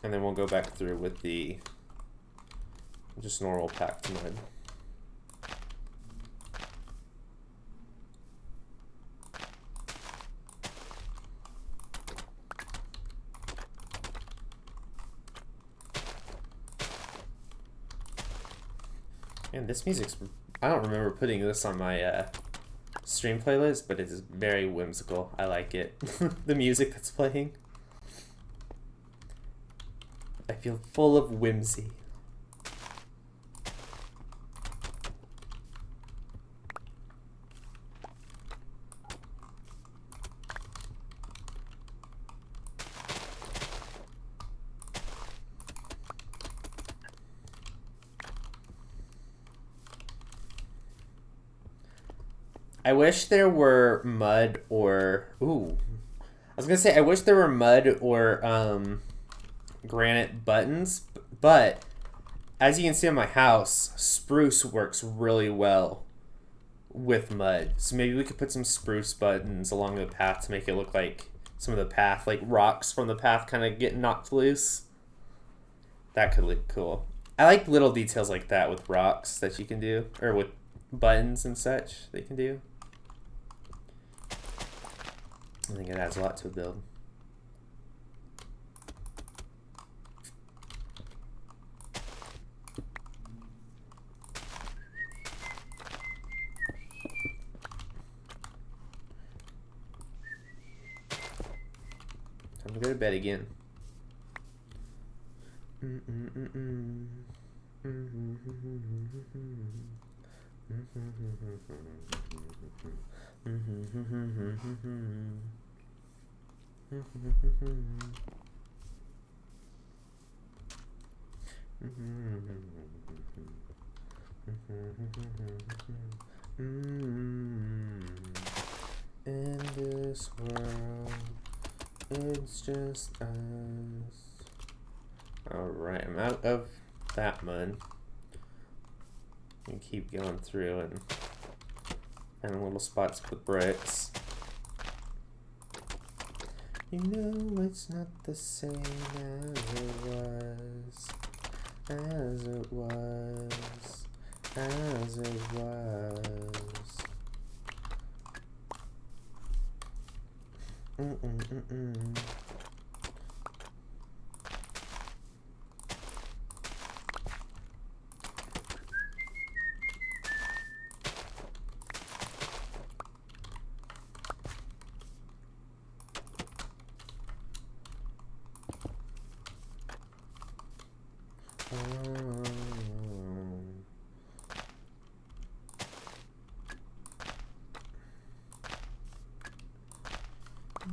A: And then we'll go back through with the just normal packed mud. And this music's, I don't remember putting this on my stream playlist, but it is very whimsical. I like it. The music that's playing. I feel full of whimsy. I wish there were mud or I was gonna say I wish there were mud or granite buttons, but as you can see on my house, spruce works really well with mud. So maybe we could put some spruce buttons along the path to make it look like some of the path, like rocks from the path kind of get knocked loose. That could look cool. I like little details like that with rocks that you can do, or with buttons and such they can do. I think it adds a lot to a build. Time to go to bed again. In this world, it's just us. Alright, I'm out of that mud. And keep going through and little spots with bricks. You know it's not the same as it was, as it was, as it was.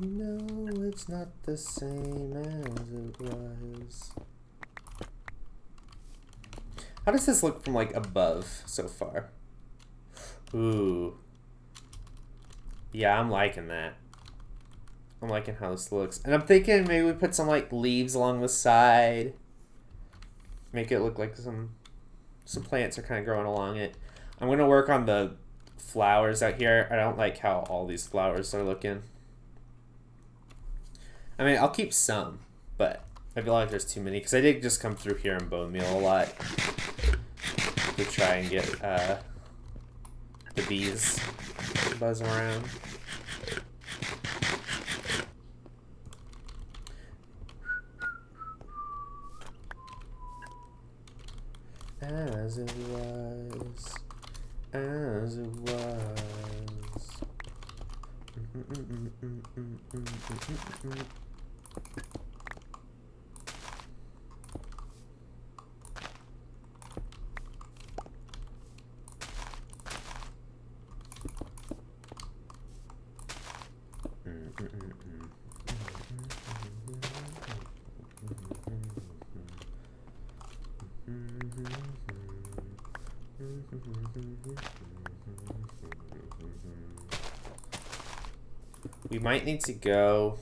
A: You know it's not the same as it was. How does this look from like above so far? Ooh. Yeah, I'm liking that. I'm liking how this looks. And I'm thinking maybe we put some like leaves along the side. Make it look like some plants are kind of growing along it. I'm going to work on the flowers out here. I don't like how all these flowers are looking. I mean, I'll keep some, but I feel like there's too many. Because I did just come through here and bone meal a lot to try and get the bees buzzing around. As it was, as it was. We might need to go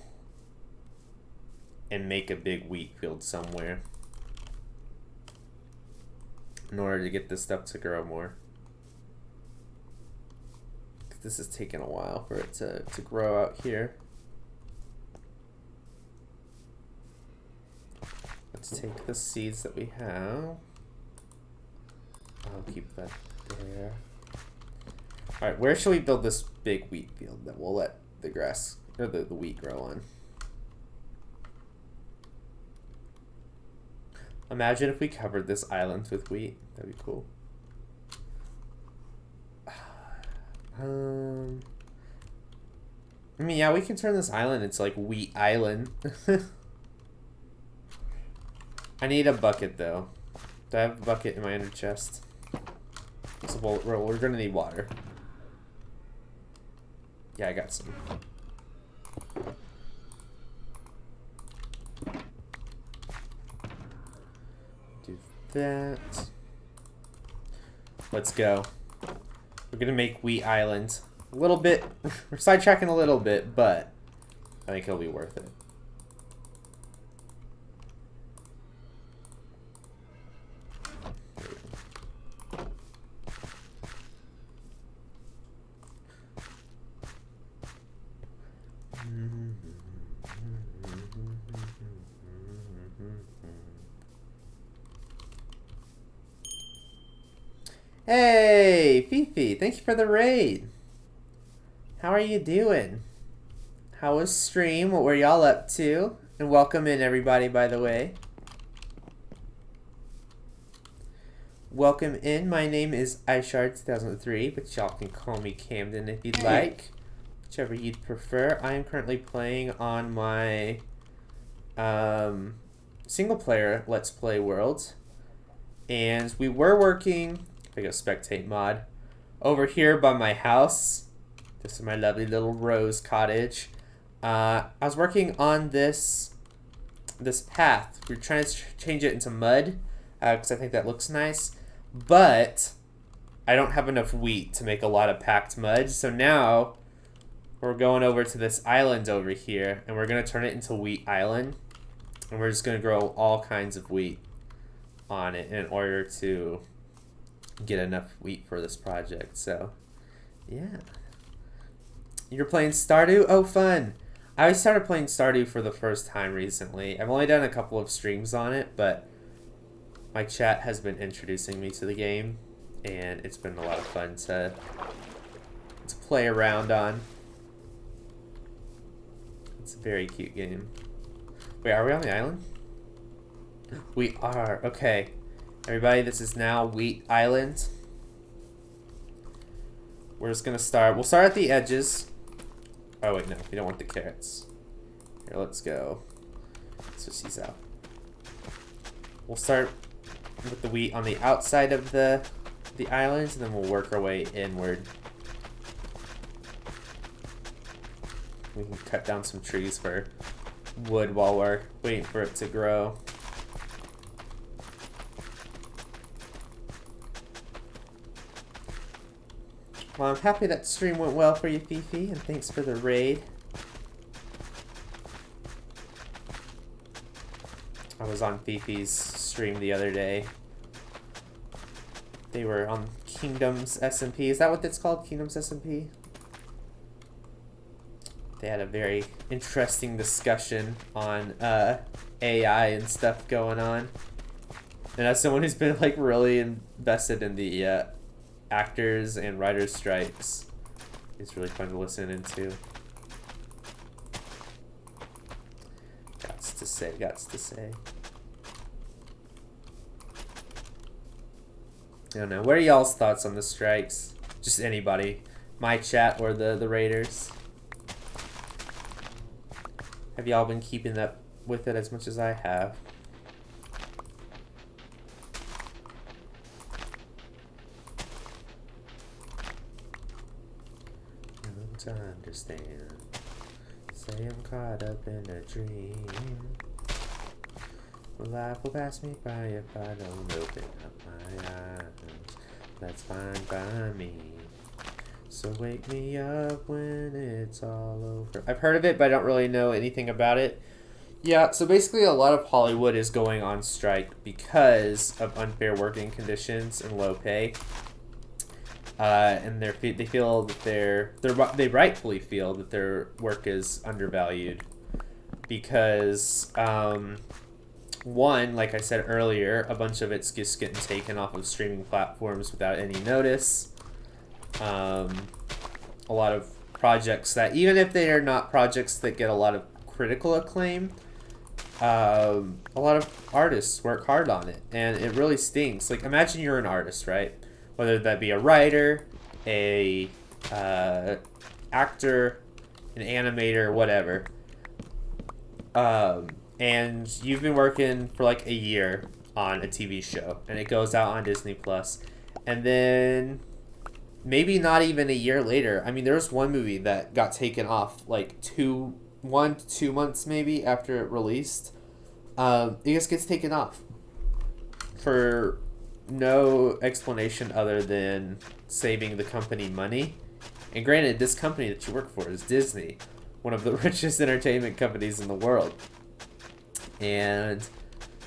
A: and make a big wheat field somewhere in order to get this stuff to grow more. This is taking a while for it to grow out here. Let's take the seeds that we have. I'll keep that there. Alright, where should we build this big wheat field that we'll let the grass or the wheat grow on? Imagine if we covered this island with wheat. That'd be cool. I mean, yeah, we can turn this island into like Wheat Island. I need a bucket though. Do I have a bucket in my under chest? So we're gonna need water. Yeah, I got some. Do that. Let's go. We're gonna make Wheat Island. A little bit, we're sidetracking a little bit, but I think it'll be worth it. Hey, Fifi, thank you for the raid. How are you doing? How was stream? What were y'all up to? And welcome in everybody, by the way. Welcome in. My name is 𝗦𝗢𝗔𝗟𝗦, but y'all can call me Camden if you'd like. Whichever you'd prefer. I am currently playing on my single player Let's Play world. And we were working, if I go spectate mod, over here by my house. This is my lovely little rose cottage. I was working on this path. We're trying to change it into mud because I think that looks nice. But I don't have enough wheat to make a lot of packed mud. So now we're going over to this island over here, and we're going to turn it into Wheat Island. And we're just going to grow all kinds of wheat on it in order to get enough wheat for this project. So, yeah. You're playing Stardew? Oh, fun. I started playing Stardew for the first time recently. I've only done a couple of streams on it, but my chat has been introducing me to the game, and it's been a lot of fun to play around on. It's a very cute game. Wait, are we on the island? We are. Okay. Everybody, this is now Wheat Island. We're just going to start. We'll start at the edges. Oh, wait, no. We don't want the carrots. Here, let's go. Switch these out. We'll start with the wheat on the outside of the island, and then we'll work our way inward. We can cut down some trees for wood while we're waiting for it to grow. Well, I'm happy that stream went well for you, Fifi, and thanks for the raid. I was on Fifi's stream the other day. They were on Kingdoms SMP. Is that what it's called? Kingdoms SMP? They had a very interesting discussion on AI and stuff going on. And as someone who's been like really invested in the actors and writers strikes, it's really fun to listen into. Gots to say. I don't know. What are y'all's thoughts on the strikes? Just anybody. My chat or the raiders. Have y'all been keeping up with it as much as I have? To understand. Say I'm caught up in a dream. Life will pass me by if I don't open up my eyes. That's fine by me. So wake me up when it's all over. I've heard of it, but I don't really know anything about it. Yeah, so basically a lot of Hollywood is going on strike because of unfair working conditions and low pay. And they feel that they rightfully feel that their work is undervalued because one, like I said earlier, a bunch of it's just getting taken off of streaming platforms without any notice. A lot of projects that, even if they are not projects that get a lot of critical acclaim, a lot of artists work hard on it, and it really stinks. Like, imagine you're an artist, right? Whether that be a writer, a actor, an animator, whatever. And you've been working for like a year on a TV show, and it goes out on Disney Plus, and then maybe not even a year later. I mean, there was one movie that got taken off like 1 to 2 months maybe after it released. It just gets taken off for no explanation other than saving the company money. And granted, this company that you work for is Disney, one of the richest entertainment companies in the world. And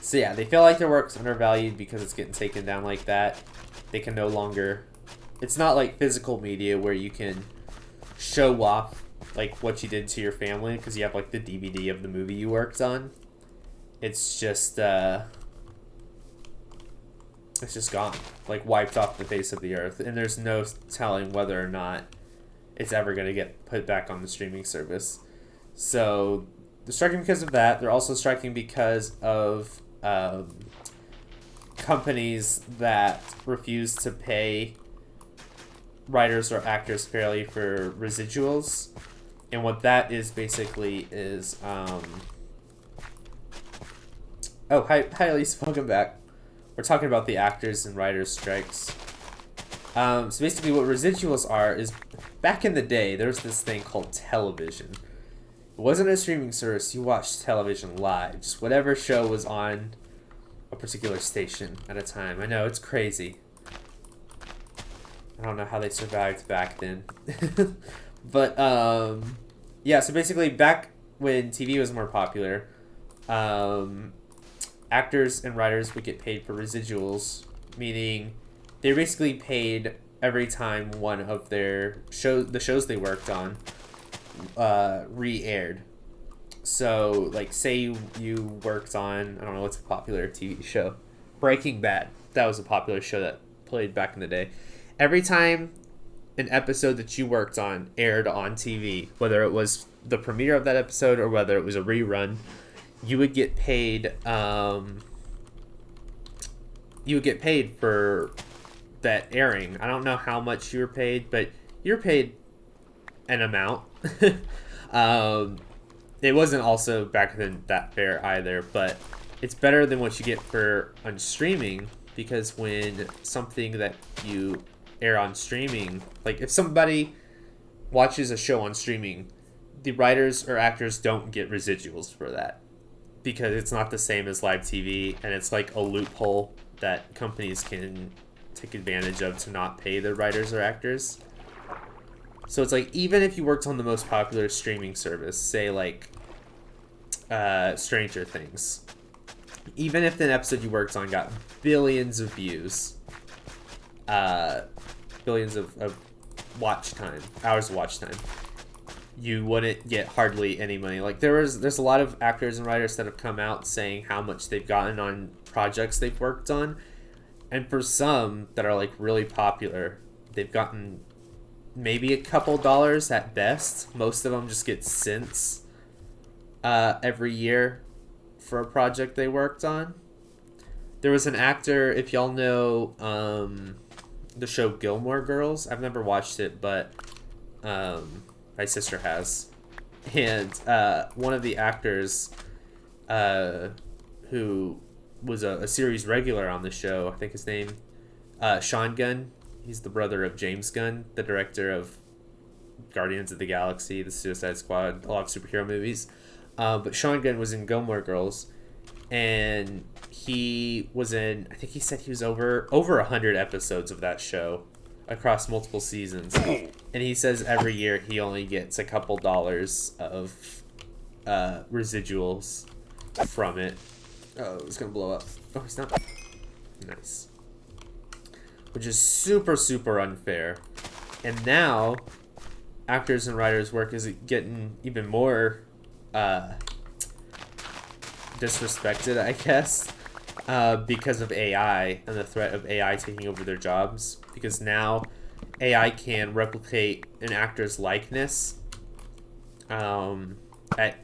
A: so yeah, they feel like their work's undervalued because it's getting taken down like that. They can no longer... It's not like physical media where you can show off like what you did to your family because you have like the DVD of the movie you worked on. It's just gone, like wiped off the face of the earth, and there's no telling whether or not it's ever going to get put back on the streaming service. So they're striking because of that. They're also striking because of companies that refuse to pay writers or actors fairly for residuals. And what that is basically is hi Elise, welcome back. We're talking about the actors and writers strikes. So basically what residuals are is, back in the day there was this thing called television. It wasn't a streaming service. You watched television live, just whatever show was on a particular station at a time. I know, it's crazy. I don't know how they survived back then. But yeah, so basically back when TV was more popular, actors and writers would get paid for residuals, meaning they basically paid every time one of the shows they worked on re-aired. So like, say you worked on, I don't know what's a popular TV show, Breaking Bad. That was a popular show that played back in the day. Every time an episode that you worked on aired on TV, whether it was the premiere of that episode or whether it was a rerun, you would get paid. You would get paid for that airing. I don't know how much you were paid, but you're paid an amount. It wasn't also back then that fair either, but it's better than what you get for on streaming, because when something that you air on streaming, like if somebody watches a show on streaming, the writers or actors don't get residuals for that because it's not the same as live TV, and it's like a loophole that companies can take advantage of to not pay their writers or actors. So it's like, even if you worked on the most popular streaming service, say like Stranger Things, even if an episode you worked on got billions of views, billions of watch time, hours of watch time, you wouldn't get hardly any money. Like there's a lot of actors and writers that have come out saying how much they've gotten on projects they've worked on, and for some that are like really popular, they've gotten maybe a couple dollars at best. Most of them just get cents every year for a project they worked on. There was an actor, if y'all know the show Gilmore Girls. I've never watched it, but my sister has. And one of the actors who was a series regular on the show, I think his name, Sean Gunn. He's the brother of James Gunn, the director of Guardians of the Galaxy, The Suicide Squad, a lot of superhero movies. But Sean Gunn was in Gilmore Girls, and he was in, I think he said he was over 100 episodes of that show across multiple seasons. And he says every year he only gets a couple dollars of residuals from it. Oh, it's gonna blow up. Oh, he's not. Nice. Which is super, super unfair. And now, actors and writers' work is getting even more disrespected, I guess, because of AI and the threat of AI taking over their jobs. Because now, AI can replicate an actor's likeness at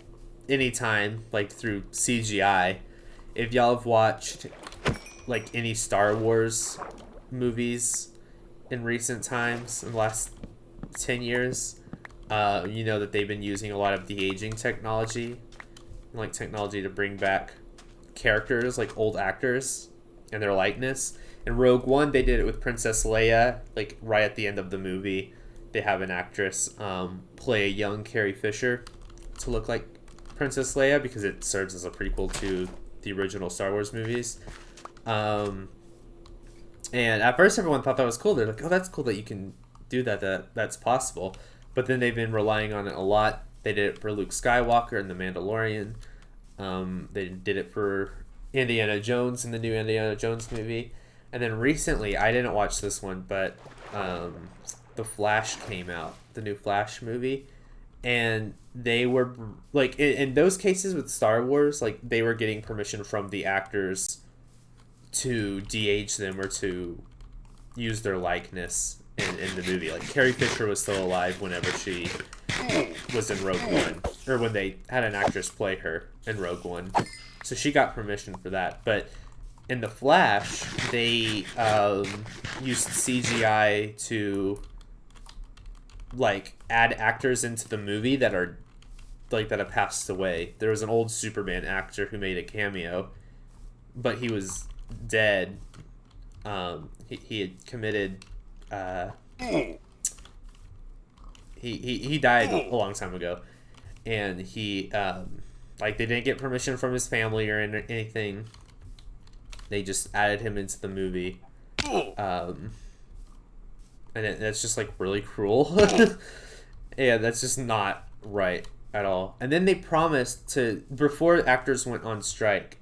A: any time, like through CGI. If y'all have watched like any Star Wars movies in recent times, in the last 10 years, you know that they've been using a lot of de-aging technology, like technology to bring back characters, like old actors and their likeness. In Rogue One, they did it with Princess Leia, like right at the end of the movie. They have an actress play a young Carrie Fisher to look like Princess Leia because it serves as a prequel to the original Star Wars movies. And at first everyone thought that was cool. They're like, oh, that's cool that you can do that's possible. But then they've been relying on it a lot. They did it for Luke Skywalker in The Mandalorian. They did it for Indiana Jones in the new Indiana Jones movie. And then recently, I didn't watch this one, but The Flash came out, the new Flash movie. And they were, like, in those cases with Star Wars, like, they were getting permission from the actors to de-age them or to use their likeness in the movie. Like, Carrie Fisher was still alive whenever she was in Rogue One, or when they had an actress play her in Rogue One. So she got permission for that. But in The Flash, they used CGI to, like, add actors into the movie that are, like, that have passed away. There was an old Superman actor who made a cameo, but he was dead. He had committed he died a long time ago, and he like, they didn't get permission from his family or anything. They just added him into the movie, and that's just, like, really cruel. Yeah, that's just not right at all. And then they promised to, before actors went on strike,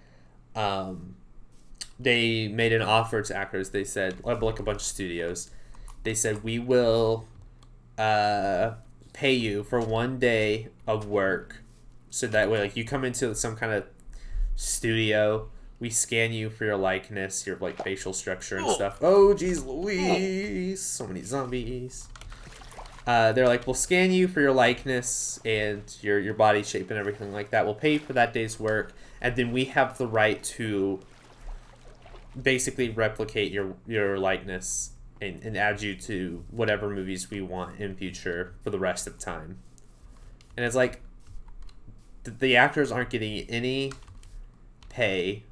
A: they made an offer to actors. They said, like a bunch of studios, they said, we will pay you for 1 day of work, so that way, like, you come into some kind of studio, we scan you for your likeness, your, like, facial structure and stuff. Oh, geez Louise, so many zombies. They're like, we'll scan you for your likeness and your body shape and everything like that. We'll pay you for that day's work, and then we have the right to basically replicate your likeness and add you to whatever movies we want in future for the rest of time. And it's like, the actors aren't getting any pay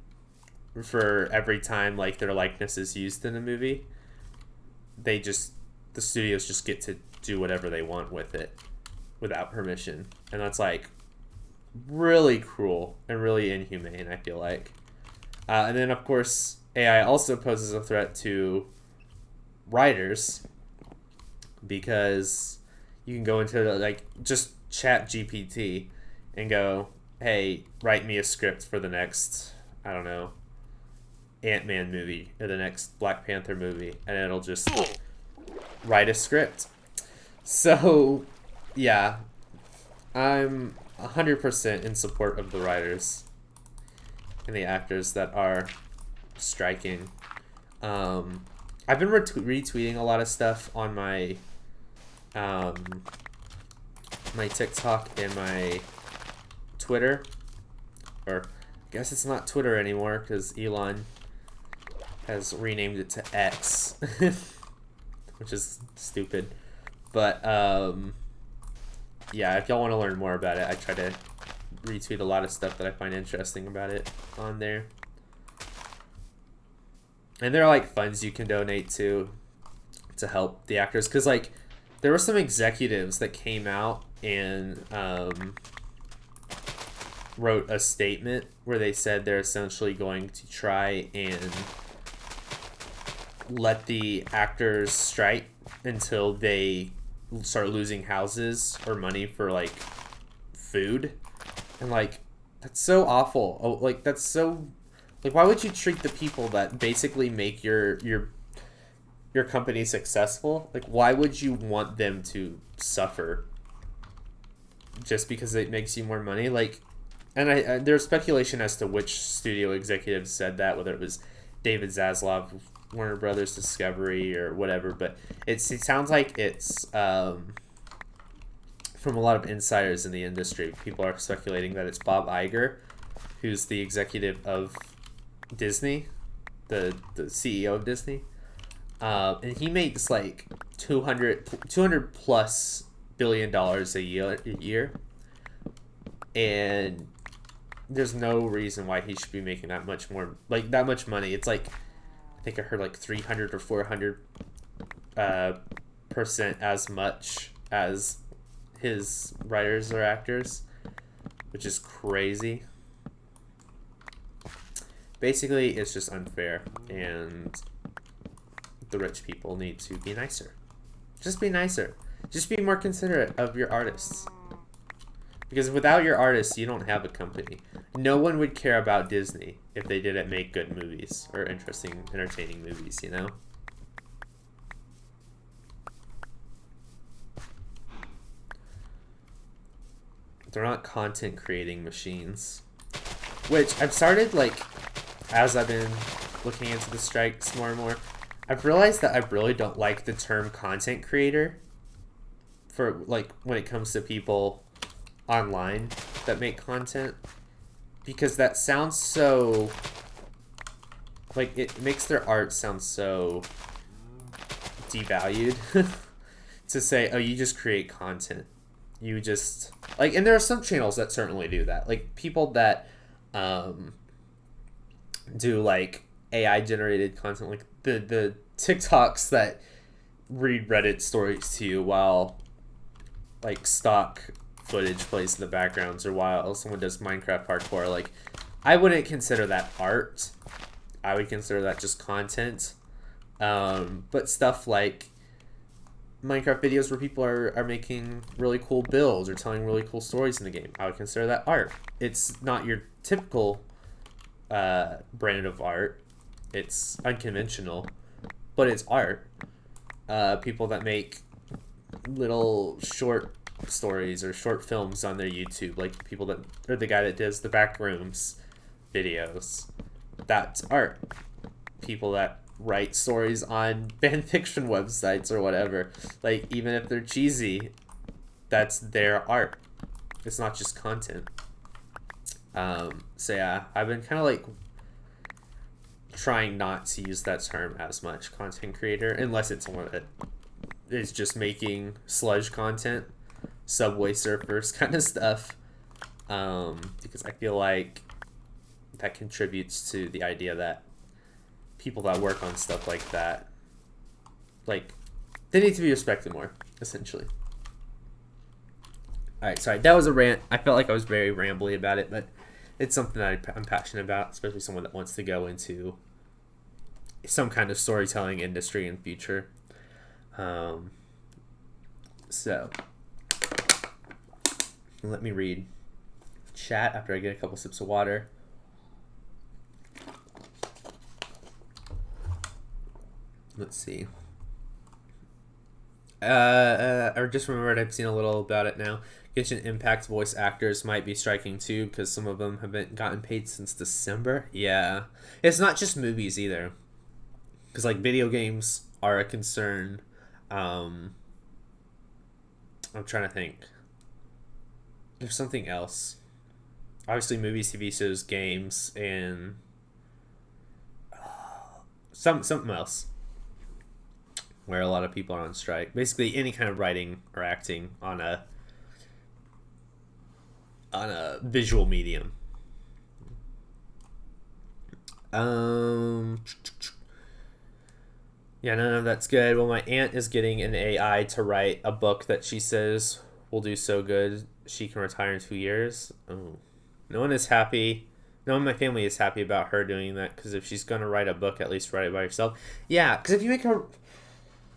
A: for every time, like, their likeness is used in a movie. The studios just get to do whatever they want with it without permission. And that's, like, really cruel and really inhumane, I feel like. And then, of course, AI also poses a threat to writers, because you can go into, like, just chat GPT and go, hey, write me a script for the next, I don't know, Ant-Man movie or the next Black Panther movie, and it'll just write a script. So, yeah, I'm 100% in support of the writers and the actors that are striking. I've been retweeting a lot of stuff on my my TikTok and my Twitter, or I guess it's not Twitter anymore because Elon has renamed it to X, which is stupid. But yeah, if y'all want to learn more about it, I try to retweet a lot of stuff that I find interesting about it on there. And there are, like, funds you can donate to help the actors, because, like, there were some executives that came out and wrote a statement where they said they're essentially going to try and let the actors strike until they start losing houses or money for like food. And like, that's so awful. Oh, like, that's so, like, why would you treat the people that basically make your company successful? Like, why would you want them to suffer just because it makes you more money? Like, and there's speculation as to which studio executives said that, whether it was David Zaslav, Warner Brothers Discovery, or whatever. But it sounds like it's from a lot of insiders in the industry. People are speculating that it's Bob Iger, who's the executive of Disney, the CEO of Disney. And he makes like 200 plus billion dollars a year. And there's no reason why he should be making that much more, like that much money. It's like, I think I heard like 300 or 400% as much as his writers or actors, which is crazy. Basically, it's just unfair, and the rich people need to be nicer. Just be nicer. Just be more considerate of your artists. Because without your artists, you don't have a company. No one would care about Disney if they didn't make good movies or interesting, entertaining movies, you know? They're not content creating machines. Which I've started, like, as I've been looking into the strikes more and more, I've realized that I really don't like the term content creator for, like, when it comes to people online that make content, because that sounds so, like, it makes their art sound so devalued. To say, oh, you just create content, you just, like, and there are some channels that certainly do that, like people that do like AI generated content, like the TikToks that read Reddit stories to you while like stock footage plays in the backgrounds, or while someone does Minecraft parkour. Like, I wouldn't consider that art. I would consider that just content. But stuff like Minecraft videos where people are making really cool builds or telling really cool stories in the game, I would consider that art. It's not your typical brand of art. It's unconventional, but it's art. People that make little short stories or short films on their YouTube, like people that, or the guy that does the Backrooms videos, that's art. People that write stories on fan fiction websites or whatever, like, even if they're cheesy, that's their art. It's not just content. So yeah, I've been kind of like trying not to use that term as much, content creator, unless it's someone that is just making sludge content, Subway Surfers kind of stuff, because I feel like that contributes to the idea that people that work on stuff like that, like, they need to be respected more, essentially. Alright, sorry, that was a rant. I felt like I was very rambly about it, but it's something that I'm passionate about, especially someone that wants to go into some kind of storytelling industry in the future. So, let me read chat after I get a couple sips of water. Let's see. I just remembered, I've seen a little about it now. Genshin Impact voice actors might be striking too, because some of them haven't gotten paid since December. Yeah. It's not just movies either. Because, like, video games are a concern. I'm trying to think. There's something else. Obviously, movies, TV shows, games, and something else where a lot of people are on strike. Basically, any kind of writing or acting on a visual medium. Yeah, no, that's good. Well, my aunt is getting an AI to write a book that she says will do so good she can retire in 2 years. Oh, No one is happy. No one in my family is happy about her doing that, because if she's gonna write a book, at least write it by herself. Yeah, because if you make her,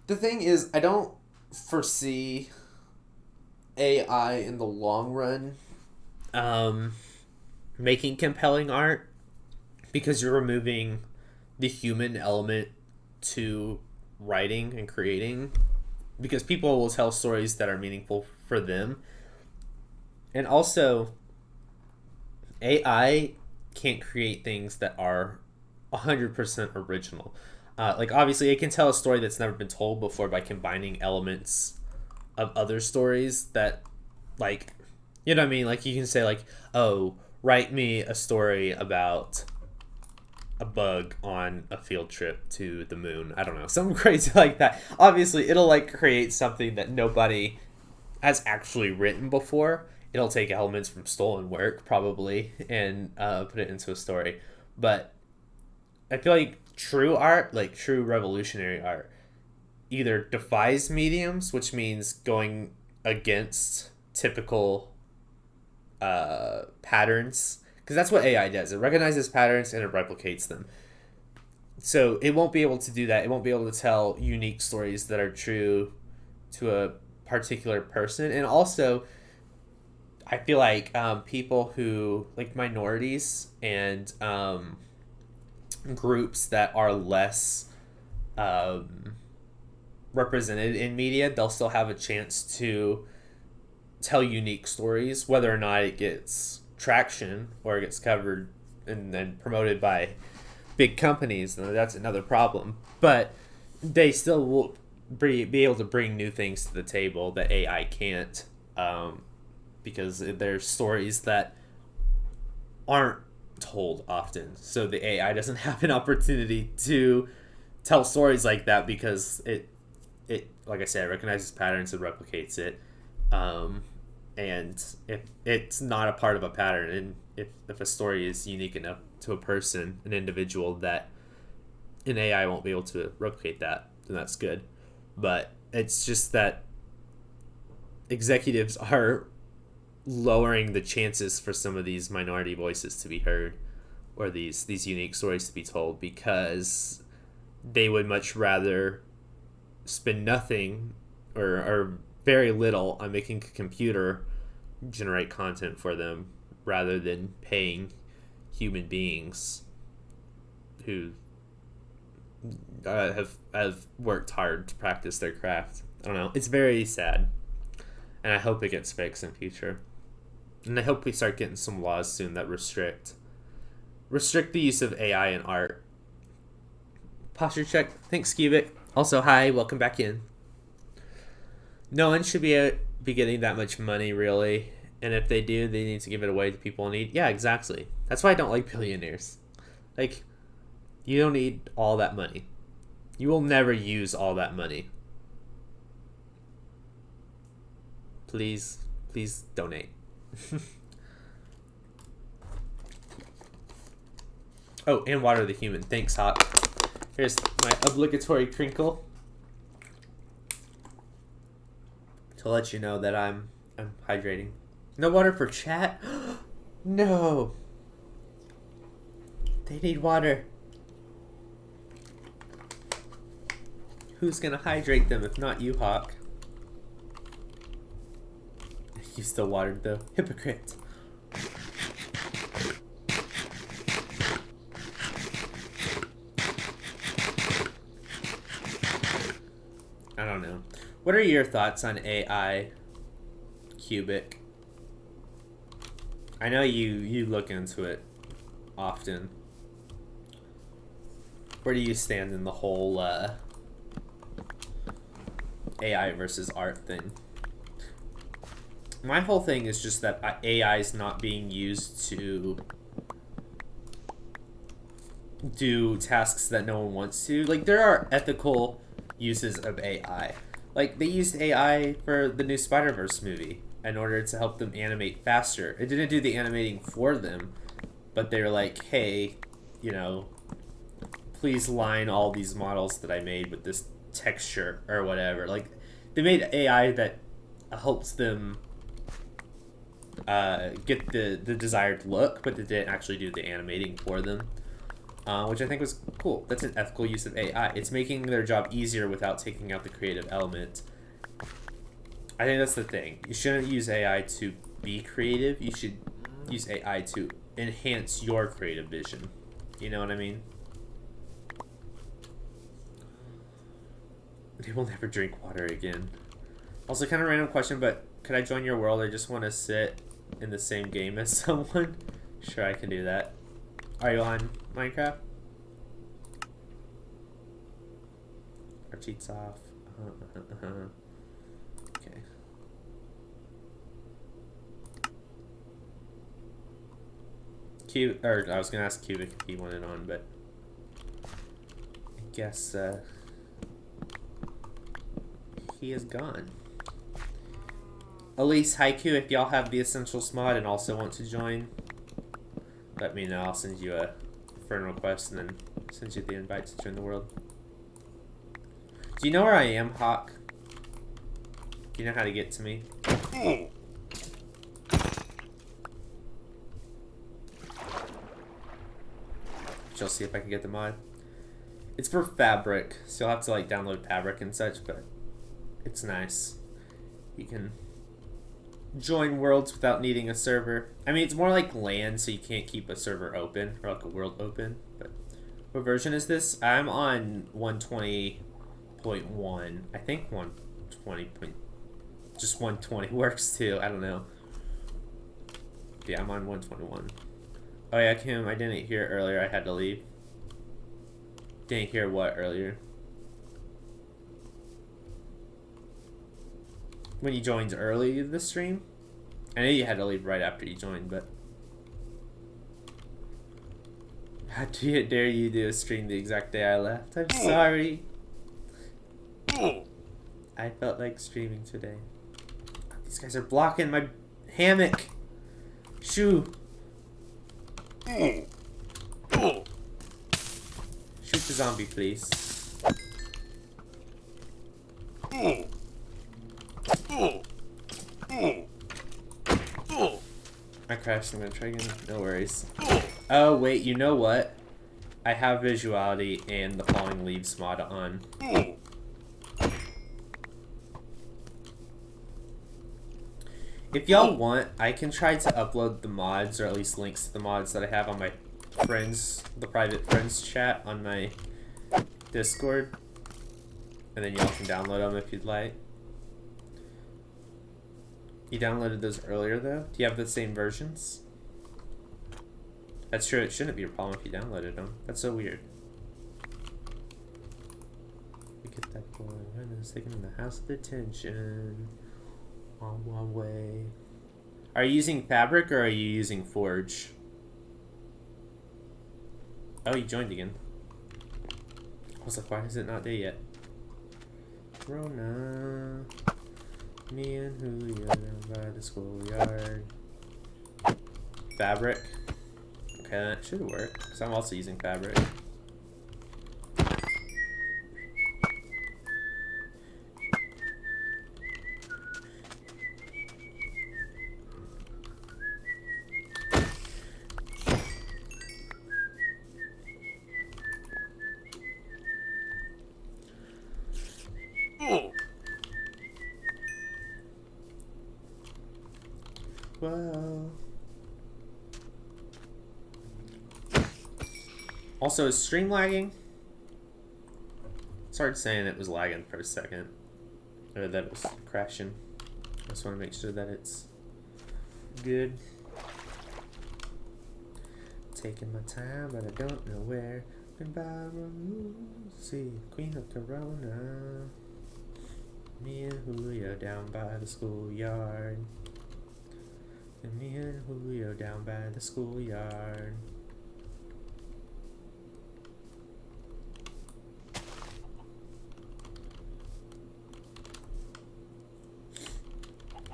A: the thing is, I don't foresee AI in the long run making compelling art, because you're removing the human element to writing and creating, because people will tell stories that are meaningful for them. And also, AI can't create things that are 100% original. Like, obviously, it can tell a story that's never been told before by combining elements of other stories that, like, you know what I mean? Like, you can say, like, oh, write me a story about a bug on a field trip to the moon. I don't know, something crazy like that. Obviously, it'll, like, create something that nobody has actually written before. It'll take elements from stolen work, probably, and put it into a story. But I feel like true art, like true revolutionary art, either defies mediums, which means going against typical patterns, because that's what AI does. It recognizes patterns and it replicates them. So it won't be able to do that. It won't be able to tell unique stories that are true to a particular person. And also, I feel like people who, like, minorities and groups that are less represented in media, they'll still have a chance to tell unique stories, whether or not it gets traction or it gets covered and then promoted by big companies. That's another problem. But they still will be able to bring new things to the table that AI can't, because there's stories that aren't told often. So the AI doesn't have an opportunity to tell stories like that, because it like I said, recognizes patterns and replicates it. And if it's not a part of a pattern, and if a story is unique enough to a person, an individual, that an AI won't be able to replicate that, then that's good. But it's just that executives are lowering the chances for some of these minority voices to be heard, or these unique stories to be told, because they would much rather spend nothing or very little on making a computer generate content for them, rather than paying human beings who have worked hard to practice their craft. I don't know. It's very sad, and I hope it gets fixed in future. And I hope we start getting some laws soon that restrict the use of AI in art. Posture check. Thanks, Cubic. Also, hi. Welcome back in. No one should be getting that much money, really. And if they do, they need to give it away to people in need. Yeah, exactly. That's why I don't like billionaires. Like, you don't need all that money. You will never use all that money. Please donate. Oh, and water the human. Thanks, Hawk. Here's my obligatory crinkle to let you know that I'm hydrating. No water for chat? No. They need water. Who's gonna hydrate them if not you, Hawk? You still watered though. Hypocrite. I don't know. What are your thoughts on AI, Cubic? I know you look into it often. Where do you stand in the whole AI versus art thing? My whole thing is just that AI is not being used to do tasks that no one wants to. Like, there are ethical uses of AI. Like, they used AI for the new Spider-Verse movie in order to help them animate faster. It didn't do the animating for them, but they're like, hey, you know, please line all these models that I made with this texture or whatever. Like, they made AI that helps them get the desired look, but it didn't actually do the animating for them, which I think was cool. That's an ethical use of AI. It's making their job easier without taking out the creative element. I think that's the thing. You shouldn't use AI to be creative. You should use AI to enhance your creative vision. You know what I mean? They will never drink water again. Also, kind of random question, but could I join your world? I just want to sit in the same game as someone. Sure, I can do that. Are you on Minecraft? Our cheats off. Okay. I was gonna ask Cubic if he wanted on, but I guess he is gone. Elise, Haiku, if y'all have the Essentials mod and also want to join, let me know. I'll send you a friend request and then send you the invite to join the world. Do you know where I am, Hawk? Do you know how to get to me? I'll see if I can get the mod. It's for Fabric, so you'll have to like download Fabric and such, but it's nice. You can join worlds without needing a server. I mean, it's more like LAN, so you can't keep a server open or like a world open. But what version is this? I'm on 120.1. I think 120. Just 120 works too. I don't know. Yeah, I'm on 121. Oh yeah, Kim, I didn't hear earlier. I had to leave. Didn't hear what earlier? When you joined early the stream? I know you had to leave right after you joined, but how dare you do a stream the exact day I left? I'm sorry. I felt like streaming today. These guys are blocking my hammock. Shoo. Shoot the zombie, please. I crashed. I'm gonna try again. No worries. Oh wait, you know what? I have visuality and the falling leaves mod on. If y'all want, I can try to upload the mods, or at least links to the mods that I have on my friends, the private friends chat on my Discord. And then y'all can download them if you'd like. You downloaded those earlier though? Do you have the same versions? That's true, it shouldn't be a problem if you downloaded them. That's so weird. Look at that boy, I was taking in the house of detention. On my way. Are you using Fabric or are you using Forge? Oh, you joined again. I was like, why is it not day yet? Rona. Me and Julio down by the schoolyard. Fabric. Okay, that should work. Because I'm also using Fabric. Whoa. Also, is stream lagging? It's hard saying it was lagging for a second. Or that it was crashing. I just want to make sure that it's good. Taking my time, but I don't know where. Goodbye, see, Queen of Corona. Me and Julio down by the schoolyard. And me and Julio down by the schoolyard.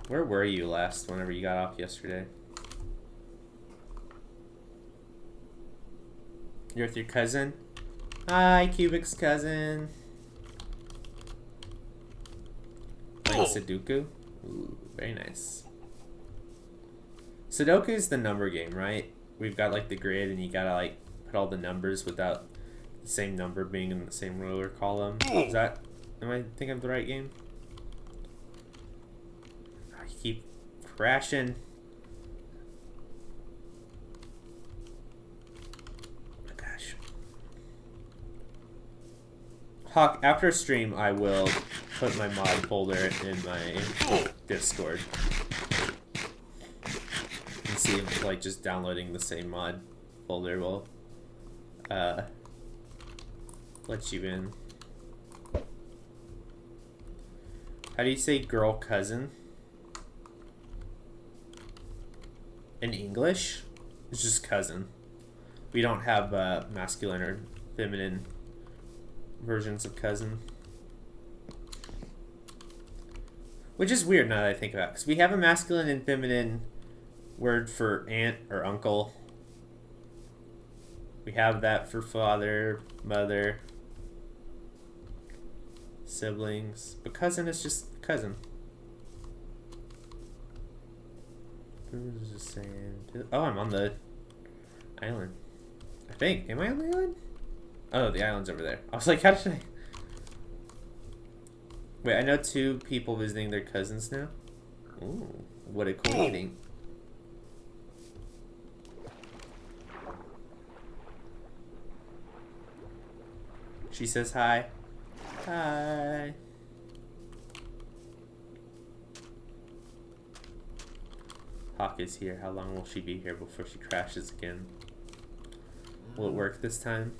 A: Where were you last whenever you got off yesterday? You're with your cousin? Hi, Cubic's cousin. Playing Sudoku? Ooh, very nice. Sudoku is the number game, right? We've got like the grid and you gotta like put all the numbers without the same number being in the same row or column. Is that, am I thinking of the right game? I keep crashing. Oh my gosh. Hawk, after stream I will put my mod folder in my Discord. And see if like just downloading the same mod folder will let you in. How do you say girl cousin? In English? It's just cousin. We don't have masculine or feminine versions of cousin. Which is weird now that I think about it, because we have a masculine and feminine word for aunt or uncle. We have that for father, mother, siblings, but cousin is just cousin. Just saying. Oh, I'm on the island. I think. Am I on the island? Oh, the island's over there. I was like, how did I? Wait, I know 2 people visiting their cousins now. Ooh, what a cool meeting. She says hi. Hi. Hawk is here. How long will she be here before she crashes again? Will it work this time?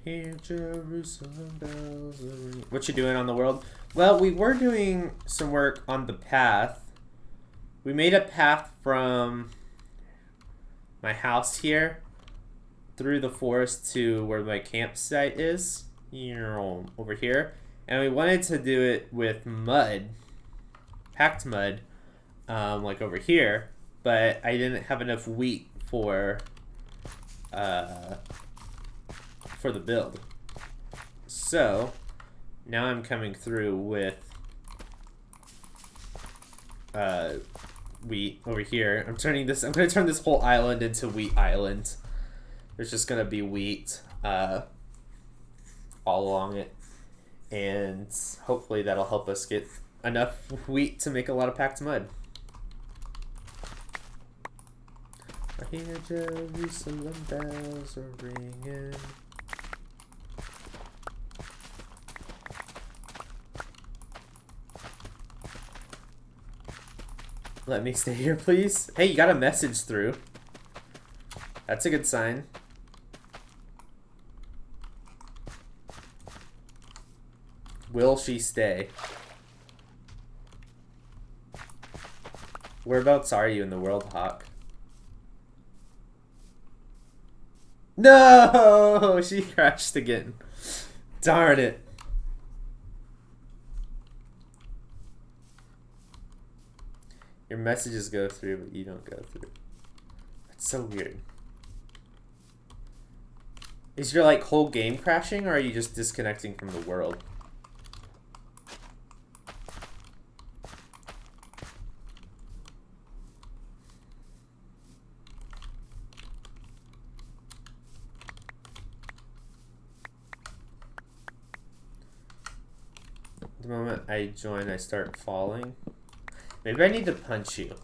A: Hear Jerusalem bells ring. What you doing on the world? Well, we were doing some work on the path. We made a path from my house here through the forest to where my campsite is, over here. And we wanted to do it with mud, packed mud, like over here. But I didn't have enough wheat for the build. So now I'm coming through with wheat over here. I'm gonna turn this whole island into wheat island. There's just gonna be wheat all along it, and hopefully that'll help us get enough wheat to make a lot of packed mud. I hear Jerusalem bells are ringing. Let me stay here, please. Hey, you got a message through. That's a good sign. Will she stay? Whereabouts are you in the world, Hawk? No! She crashed again. Darn it. Your messages go through, but you don't go through. That's so weird. Is your like whole game crashing, or are you just disconnecting from the world? The moment I join, I start falling. Maybe I need to punch you.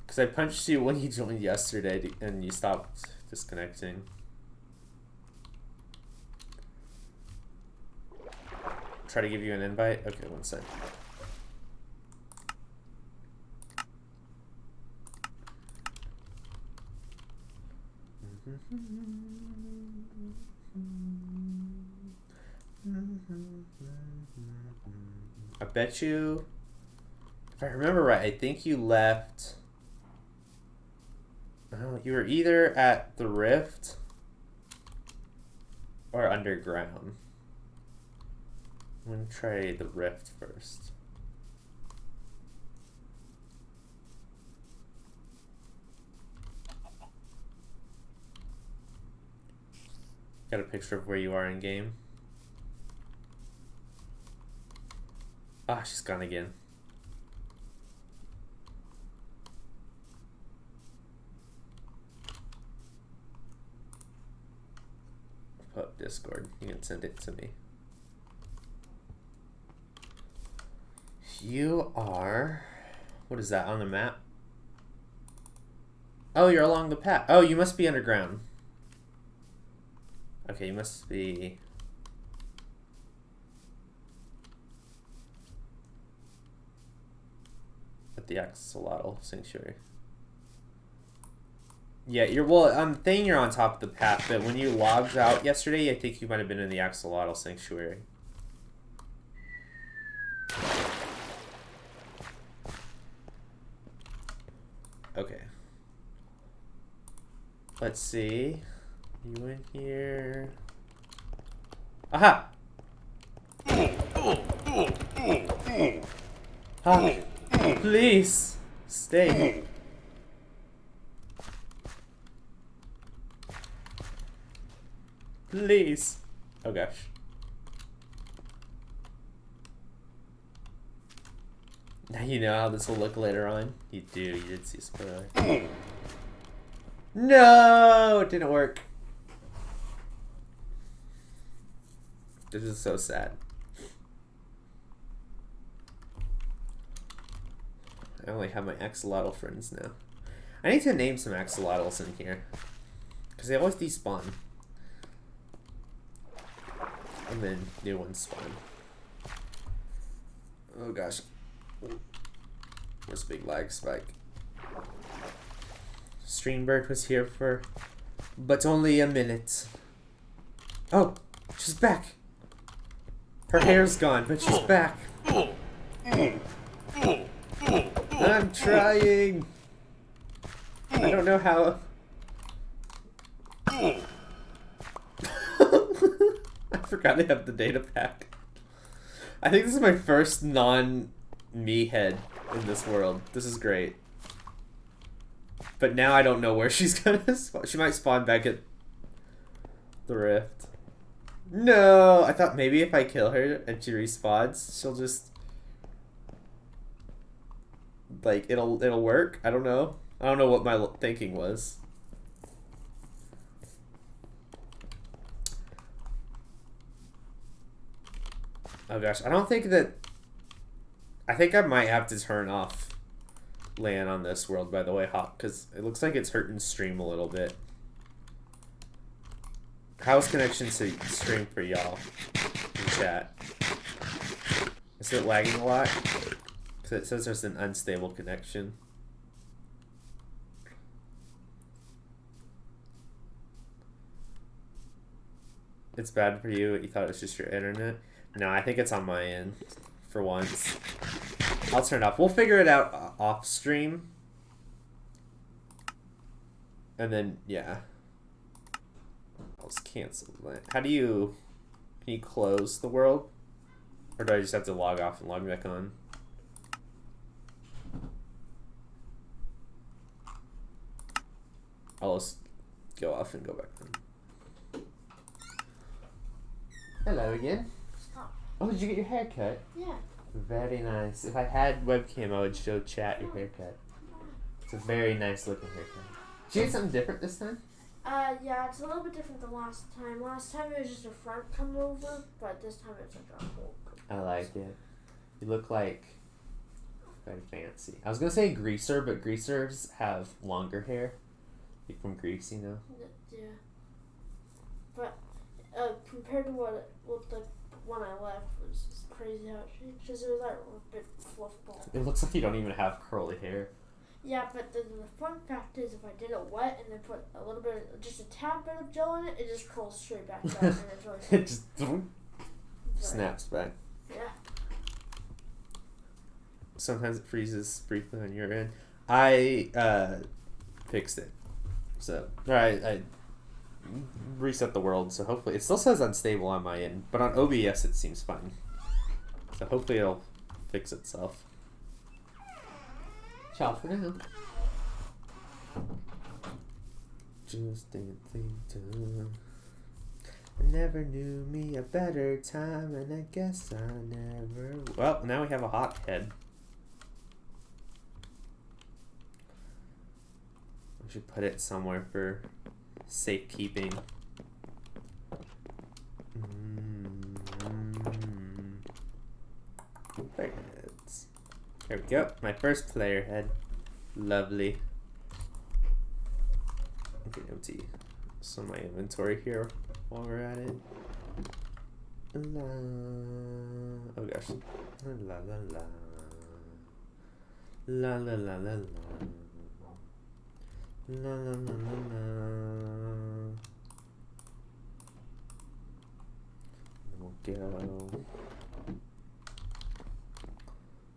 A: Because I punched you when you joined yesterday and you stopped disconnecting. Try to give you an invite? Okay, one sec. I bet you, if I remember right, I think you left. Oh, you were either at the Rift or underground. I'm gonna try the Rift first. Got a picture of where you are in game. Ah, she's gone again. Put up Discord. You can send it to me. You are... What is that on the map? Oh, you're along the path. Oh, you must be underground. Okay, you must be... at the Axolotl Sanctuary. Yeah, you're... Well, I'm thinking you're on top of the path, but when you logged out yesterday, I think you might have been in the Axolotl Sanctuary. Okay. Let's see. You in here. Aha! Ah, please stay. Please. Oh gosh. Now you know how this will look later on. You do. You did see a spoiler. No, it didn't work. This is so sad. I only have my axolotl friends now. I need to name some axolotls in here, because they always despawn. And then new ones spawn. Oh gosh. Where's big lag spike? Streambird was here for but only a minute. Oh, she's back. Her hair's gone, but she's back. I'm trying. I don't know how. I forgot to have the data pack. I think this is my first non-me head in this world. This is great. But now I don't know where she's gonna spawn. She might spawn back at the Rift. No! I thought maybe if I kill her and she respawns, she'll just... like, it'll work? I don't know. I don't know what my thinking was. Oh gosh, I don't think that... I think I might have to turn off LAN on this world, by the way, Hop, because it looks like it's hurting stream a little bit. How's connection to stream for y'all in chat? Is it lagging a lot? Because it says there's an unstable connection. It's bad for you. You thought it was just your internet? No, I think it's on my end for once. I'll turn it off. We'll figure it out off stream. And then, yeah. I'll just cancel that. How do you... Can you close the world? Or do I just have to log off and log back on? I'll just go off and go back on. Hello again.
B: Stop.
A: Oh, did you get your hair cut?
B: Yeah.
A: Very nice. If I had webcam, I would show chat your haircut. It's a very nice looking haircut. Did you get something different this time?
B: Yeah, it's a little bit different than last time. Last time it was just a front come over, but this time it's like a whole.
A: I like it. You look like very fancy. I was gonna say greaser, but greasers have longer hair. Like from Grease, you know.
B: Yeah. But compared to what the one I left was just crazy how it changed. Because it was like a big fluff ball.
A: It looks like you don't even have curly hair.
B: Yeah, but the fun fact is, if I did it wet and then put a little bit, just a tad bit of gel in it, it just curls straight back down, and it's really fun.
A: It just. snaps back.
B: Yeah.
A: Sometimes it freezes briefly on your end. I fixed it. So, I reset the world, so hopefully it still says unstable on my end, but on OBS it seems fine. So hopefully it'll fix itself. Ciao for now. Just didn't think to. I never knew me a better time, and I guess I never. Well, now we have a hot head. We should put it somewhere for safekeeping. Player heads. There we go. My first player head. Lovely. Okay, empty some of my inventory here while we're at it. Oh gosh. La la la. La la la la la. La la la la la. We'll go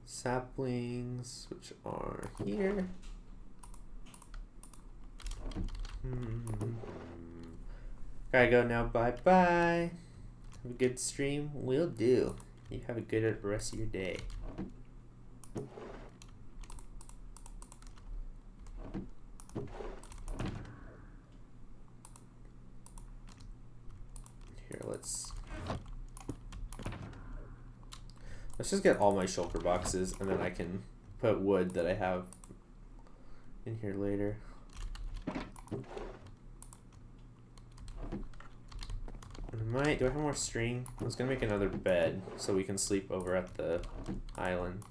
A: saplings, which are here. Gotta go now. Bye bye. Have a good stream. Will do. You have a good rest of your day. Here, let's just get all my shulker boxes, and then I can put wood that I have in here later. Do I have more string? I was gonna make another bed so we can sleep over at the island.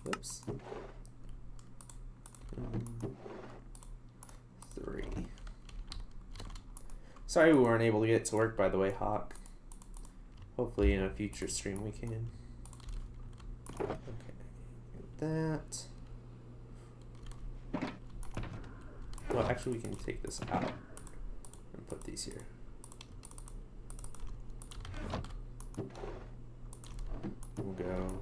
A: Whoops. 3. Sorry we weren't able to get it to work, by the way, Hawk. Hopefully in a future stream we can. Okay, that. Well, actually we can take this out and put these here. We'll go.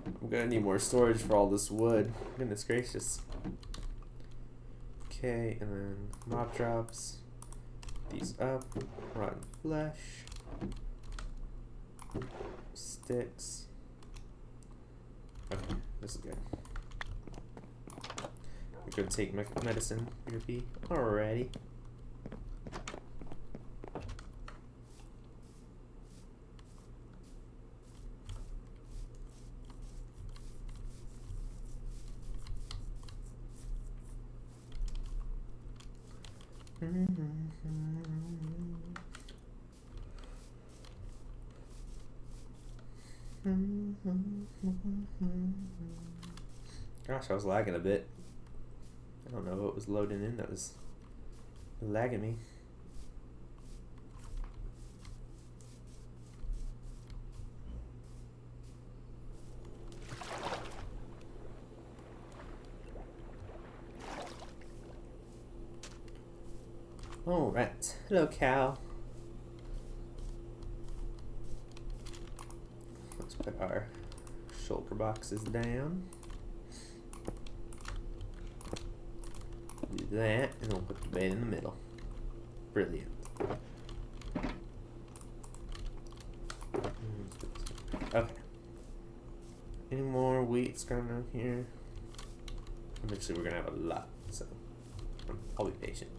A: I'm gonna need more storage for all this wood. Goodness gracious. Okay, and then mob drops. These up. Rotten flesh. Sticks. Okay, this is good. We're gonna take medicine, BRP. Alrighty. Gosh, I was lagging a bit. I don't know what was loading in that was lagging me. Alright, hello cow. Let's put our shulker boxes down. Do that, and we'll put the bed in the middle. Brilliant. Okay. Any more wheats coming out here? Eventually we're gonna have a lot, so I'll be patient.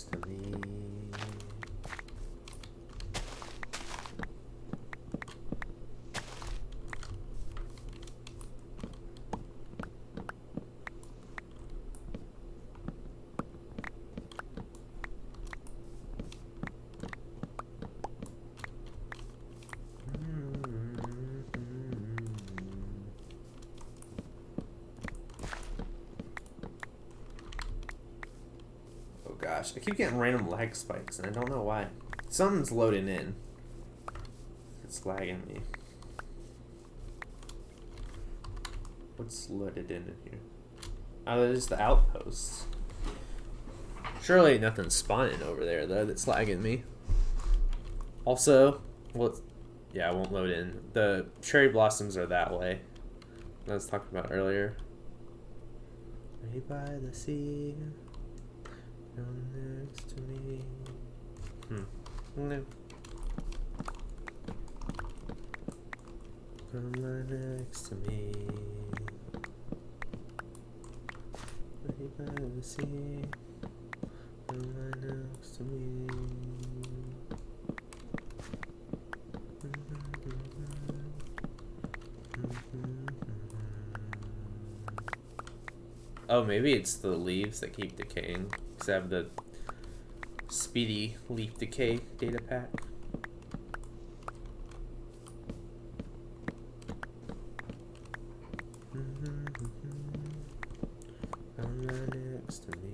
A: next to me. Gosh, I keep getting random lag spikes, and I don't know why. Something's loading in. It's lagging me. What's loaded in here? Oh, there's the outposts. Surely nothing's spawning over there, though, that's lagging me. Also, well, yeah, I won't load in. The cherry blossoms are that way. I was talking about earlier. Right by the sea. Come next to me. No. Come right next to me. Right by the sea. Come right next to me. Oh, maybe it's the leaves that keep decaying. Because I have the speedy leaf decay data pack. Come right next to me.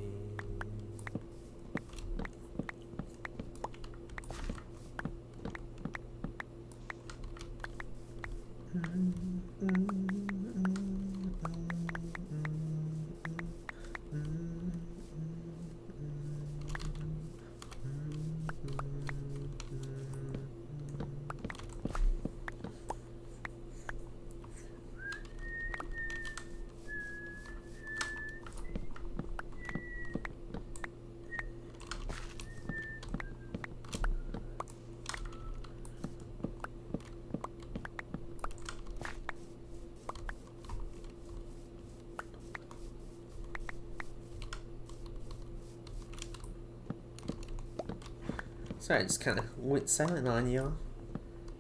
A: Sorry, I just kind of went silent on y'all.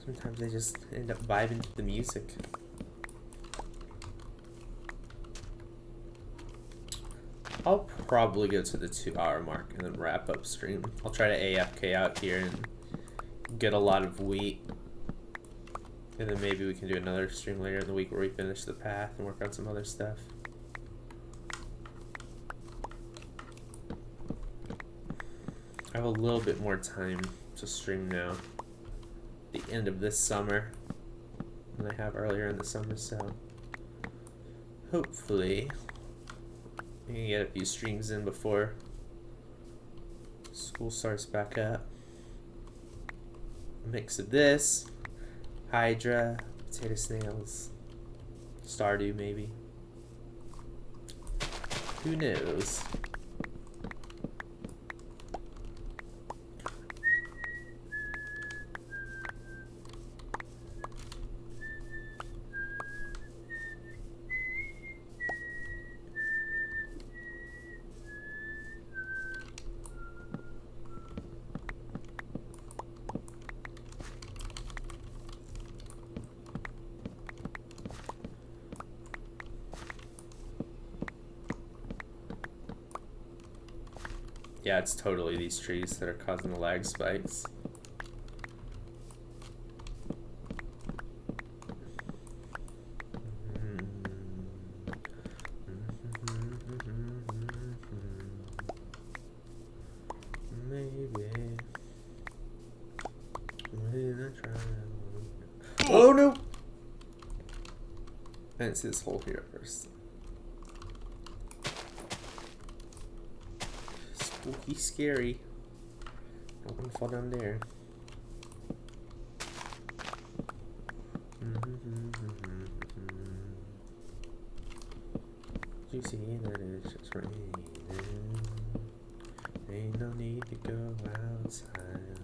A: Sometimes I just end up vibing to the music. I'll probably go to the 2-hour mark and then wrap up stream. I'll try to AFK out here and get a lot of wheat. And then maybe we can do another stream later in the week where we finish the path and work on some other stuff. I have a little bit more time to stream now. The end of this summer than I have earlier in the summer, so hopefully we can get a few streams in before school starts back up. A mix of this, Hydra, potato snails, Stardew maybe. Who knows? Yeah, it's totally these trees that are causing the lag spikes. Maybe. Oh no! I didn't see this hole here at first. Spooky, scary. Don't want to fall down there. You see that it's just raining. Ain't no need to go outside.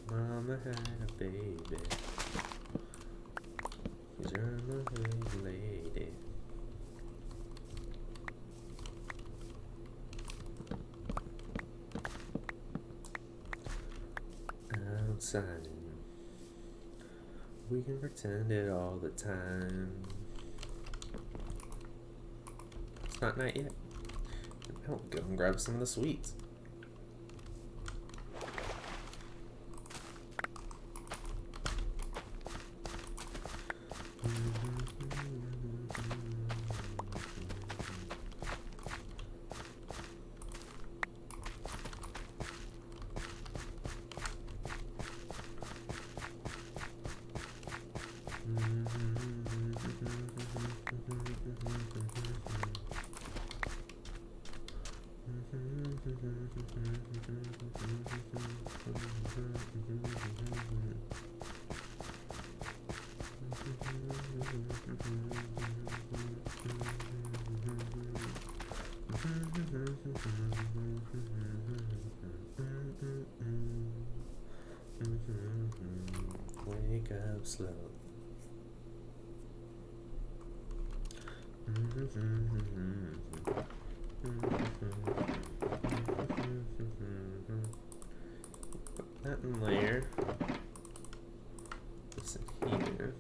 A: Mama had a baby. You're my baby lady. time. We can pretend it all the time. It's not night yet. I'll go and grab some of the sweets. Wake up slow. Put that in there. This in here.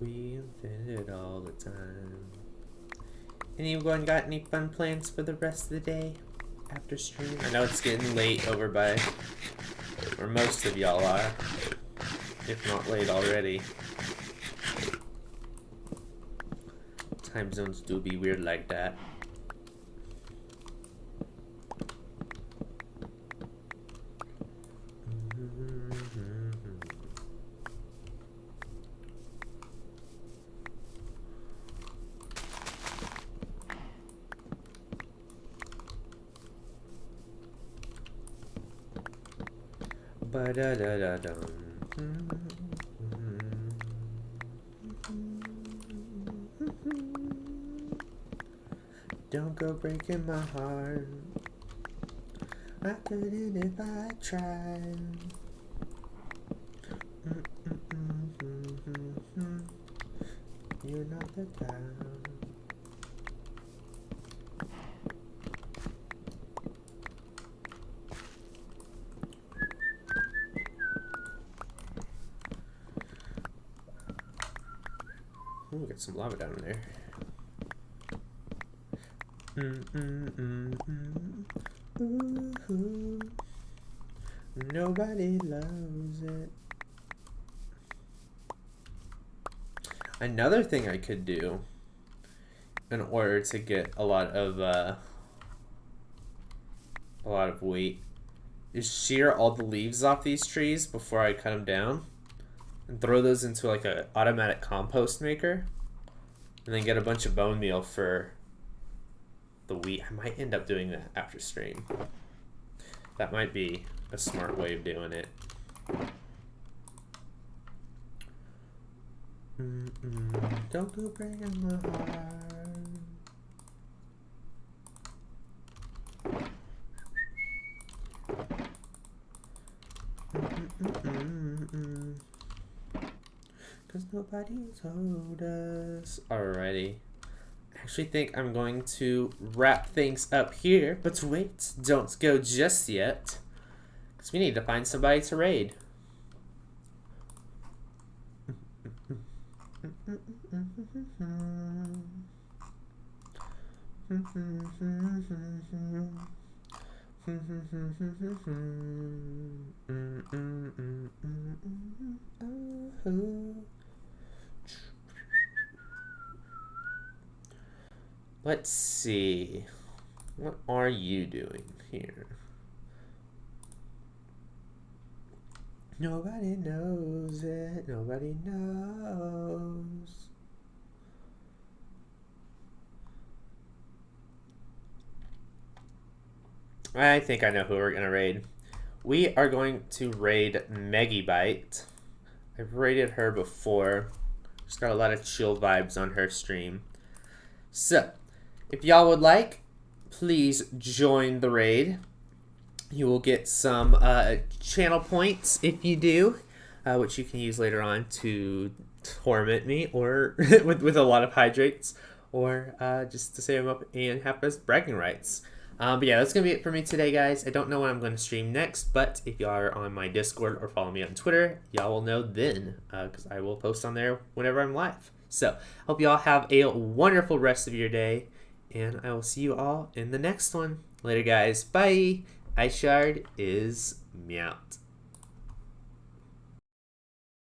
A: We fit it all the time. Anyone got any fun plans for the rest of the day after stream? I know it's getting late over by where most of y'all are, if not late already. Time zones do be weird like that. Ba-da-da-da-dum. Don't go breaking my heart. I couldn't if I tried. You're not the guy. Ooh, get some lava down there. Ooh, nobody loves it. Another thing I could do in order to get a lot of weight is shear all the leaves off these trees before I cut them down and throw those into like a automatic compost maker and then get a bunch of bone meal for the wheat. I might end up doing that after stream. That might be a smart way of doing it. Don't go breaking my heart. Cause nobody told us. Alrighty. I actually think I'm going to wrap things up here, but wait, don't go just yet. Cause we need to find somebody to raid. Let's see. What are you doing here? Nobody knows it. Nobody knows. I think I know who we're going to raid. We are going to raid 𝗦𝗢𝗖𝗜𝗔𝗟𝗦. I've raided her before. She's got a lot of chill vibes on her stream. So, if y'all would like, please join the raid. You will get some channel points if you do, which you can use later on to torment me or with a lot of hydrates, or just to save them up and have as bragging rights. But yeah, that's going to be it for me today, guys. I don't know when I'm going to stream next, but if y'all are on my Discord or follow me on Twitter, y'all will know then, because I will post on there whenever I'm live. So, hope y'all have a wonderful rest of your day, and I will see you all in the next one. Later, guys. Bye. 𝗦𝗢𝗧𝗦 is meowed.